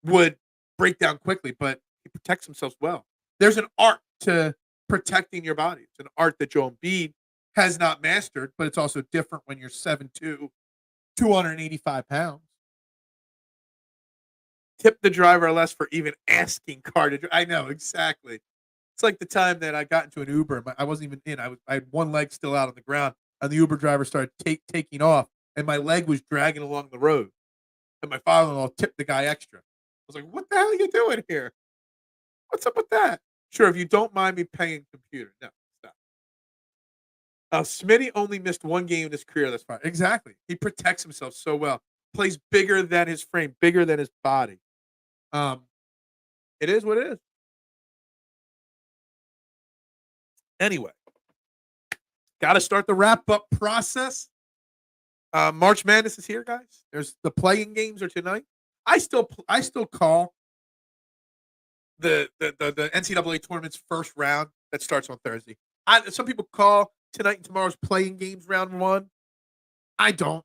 S1: would break down quickly, but he protects himself well. There's an art to protecting your body. It's an art that Joel Embiid has not mastered, but it's also different when you're 7'2", 285 pounds. Tip the driver less for even asking car to drive. I know, exactly. It's like the time that I got into an Uber. I wasn't even in. I had one leg still out on the ground, and the Uber driver started taking off, and my leg was dragging along the road. And my father-in-law tipped the guy extra. I was like, what the hell are you doing here? What's up with that? Sure, if you don't mind me paying computer. No, stop. Smitty only missed one game in his career thus far. Exactly. He protects himself so well. Plays bigger than his frame, bigger than his body. It is what it is. Anyway, got to start the wrap-up process. March Madness is here, guys. There's the playing games are tonight. I still call the NCAA tournament's first round that starts on Thursday. Some people call tonight and tomorrow's playing games round one. I don't.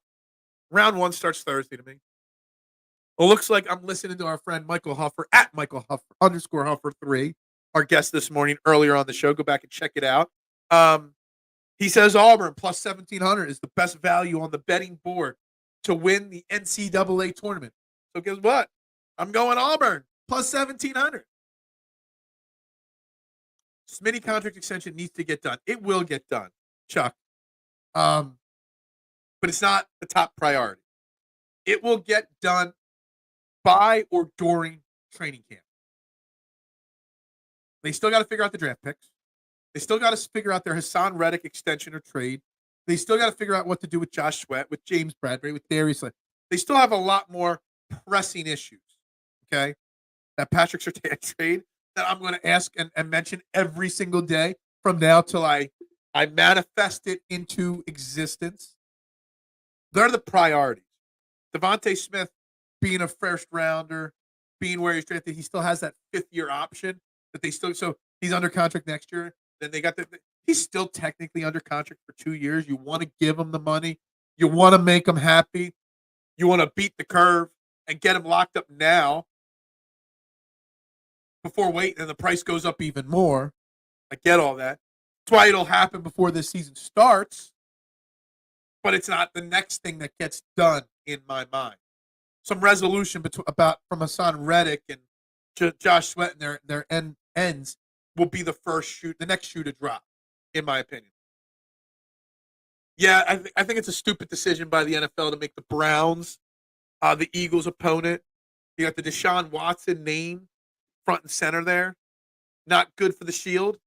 S1: Round one starts Thursday to me. It looks like I'm listening to our friend Michael Huffer at Michael Huffer _Huffer3, our guest this morning earlier on the show. Go back and check it out. He says Auburn plus 1,700 is the best value on the betting board to win the NCAA tournament. So guess what? I'm going Auburn plus 1,700. Smitty contract extension needs to get done. It will get done, Chuck. But it's not the top priority. It will get done by or during training camp. They still got to figure out the draft picks. They still got to figure out their Hassan Reddick extension or trade. They still got to figure out what to do with Josh Sweat, with James Bradbury, with Darius Slay. They still have a lot more pressing issues, okay? That Patrick Surtain trade that I'm going to ask and mention every single day from now till I manifest it into existence. They're the priorities. Devontae Smith being a first rounder, being where he's drafted, he still has that fifth-year option that they still – so he's under contract next year. Then they got he's still technically under contract for 2 years. You want to give him the money. You want to make him happy. You want to beat the curve and get him locked up now before waiting and the price goes up even more. I get all that. That's why it'll happen before this season starts, but it's not the next thing that gets done in my mind. Some resolution from Hassan Reddick and Josh Sweat and their ends will be the next shoe to drop, in my opinion. Yeah, I think it's a stupid decision by the NFL to make the Browns the Eagles' opponent. You got the Deshaun Watson name front and center there. Not good for the Shield.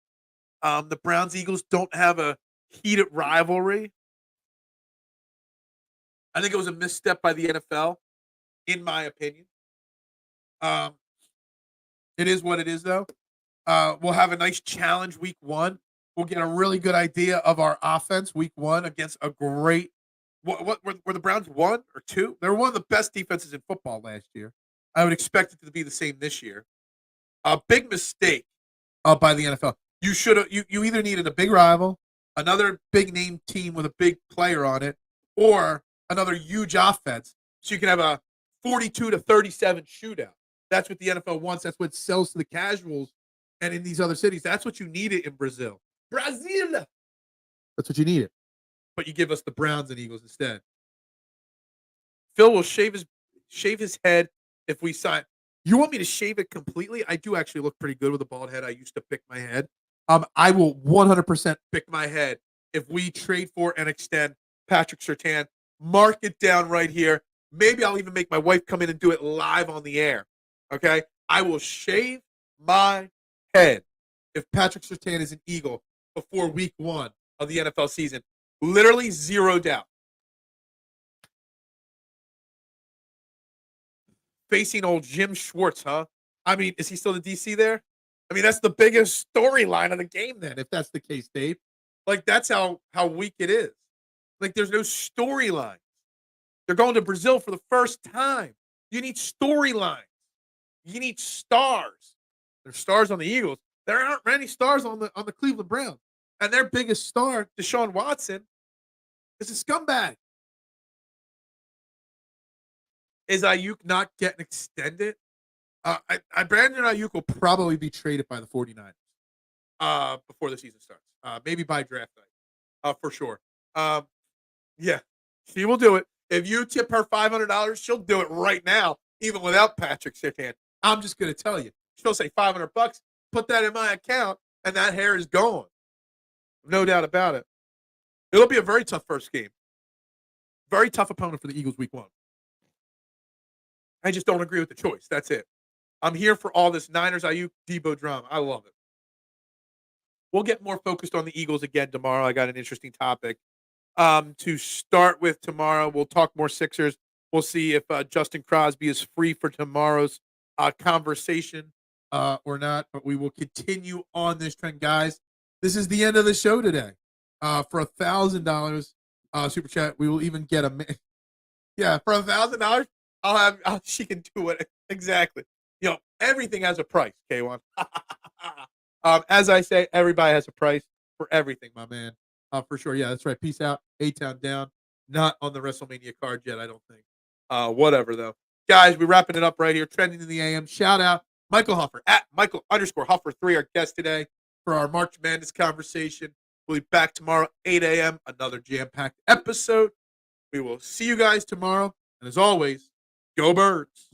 S1: The Browns-Eagles don't have a heated rivalry. I think it was a misstep by the NFL, in my opinion. It is what it is, though. We'll have a nice challenge week one. We'll get a really good idea of our offense week one against a great. What were the Browns 1 or 2? They were one of the best defenses in football last year. I would expect it to be the same this year. A big mistake by the NFL. You either needed a big rival, another big name team with a big player on it, or another huge offense, so you can have a 42-37 shootout. That's what the NFL wants. That's what sells to the casuals. And in these other cities, that's what you needed in Brazil. Brazil! That's what you needed. But you give us the Browns and Eagles instead. Phil will shave his head if we sign. You want me to shave it completely? I do actually look pretty good with a bald head. I used to pick my head. I will 100% pick my head if we trade for and extend Patrick Surtain. Mark it down right here. Maybe I'll even make my wife come in and do it live on the air. Okay? I will shave my head if Patrick Surtain is an Eagle before week one of the NFL season. Literally zero doubt. Facing old Jim Schwartz, huh? I mean, is he still the DC there? I mean, that's the biggest storyline of the game then, if that's the case, Dave. Like, that's how weak it is. Like, there's no storyline. They're going to Brazil for the first time. You need storylines. You need stars. There's stars on the Eagles. There aren't many stars on the Cleveland Browns. And their biggest star, Deshaun Watson, is a scumbag. Is Ayuk not getting extended? Brandon Ayuk will probably be traded by the 49ers before the season starts. Maybe by draft night, for sure. Yeah, she will do it. If you tip her $500, she'll do it right now, even without Patrick Surtain. I'm just going to tell you. She'll say $500, put that in my account, and that hair is gone. No doubt about it. It'll be a very tough first game. Very tough opponent for the Eagles week 1. I just don't agree with the choice. That's it. I'm here for all this Niners, Ayuk, Debo drama. I love it. We'll get more focused on the Eagles again tomorrow. I got an interesting topic to start with tomorrow. We'll talk more Sixers. We'll see if Justin Crosby is free for tomorrow's conversation or not. But we will continue on this trend, guys. This is the end of the show today. For $1,000 super chat, we will even get a. Yeah, for $1,000, she can do it exactly. Everything has a price, K1. As I say, everybody has a price for everything, my man. For sure. Yeah, that's right. Peace out. A-Town down. Not on the WrestleMania card yet, I don't think. Whatever, though. Guys, we're wrapping it up right here. Trending in the AM. Shout out Michael Huffer at Michael_Huffer3, our guest today for our March Madness conversation. We'll be back tomorrow, 8 a.m., another jam-packed episode. We will see you guys tomorrow. And as always, go Birds.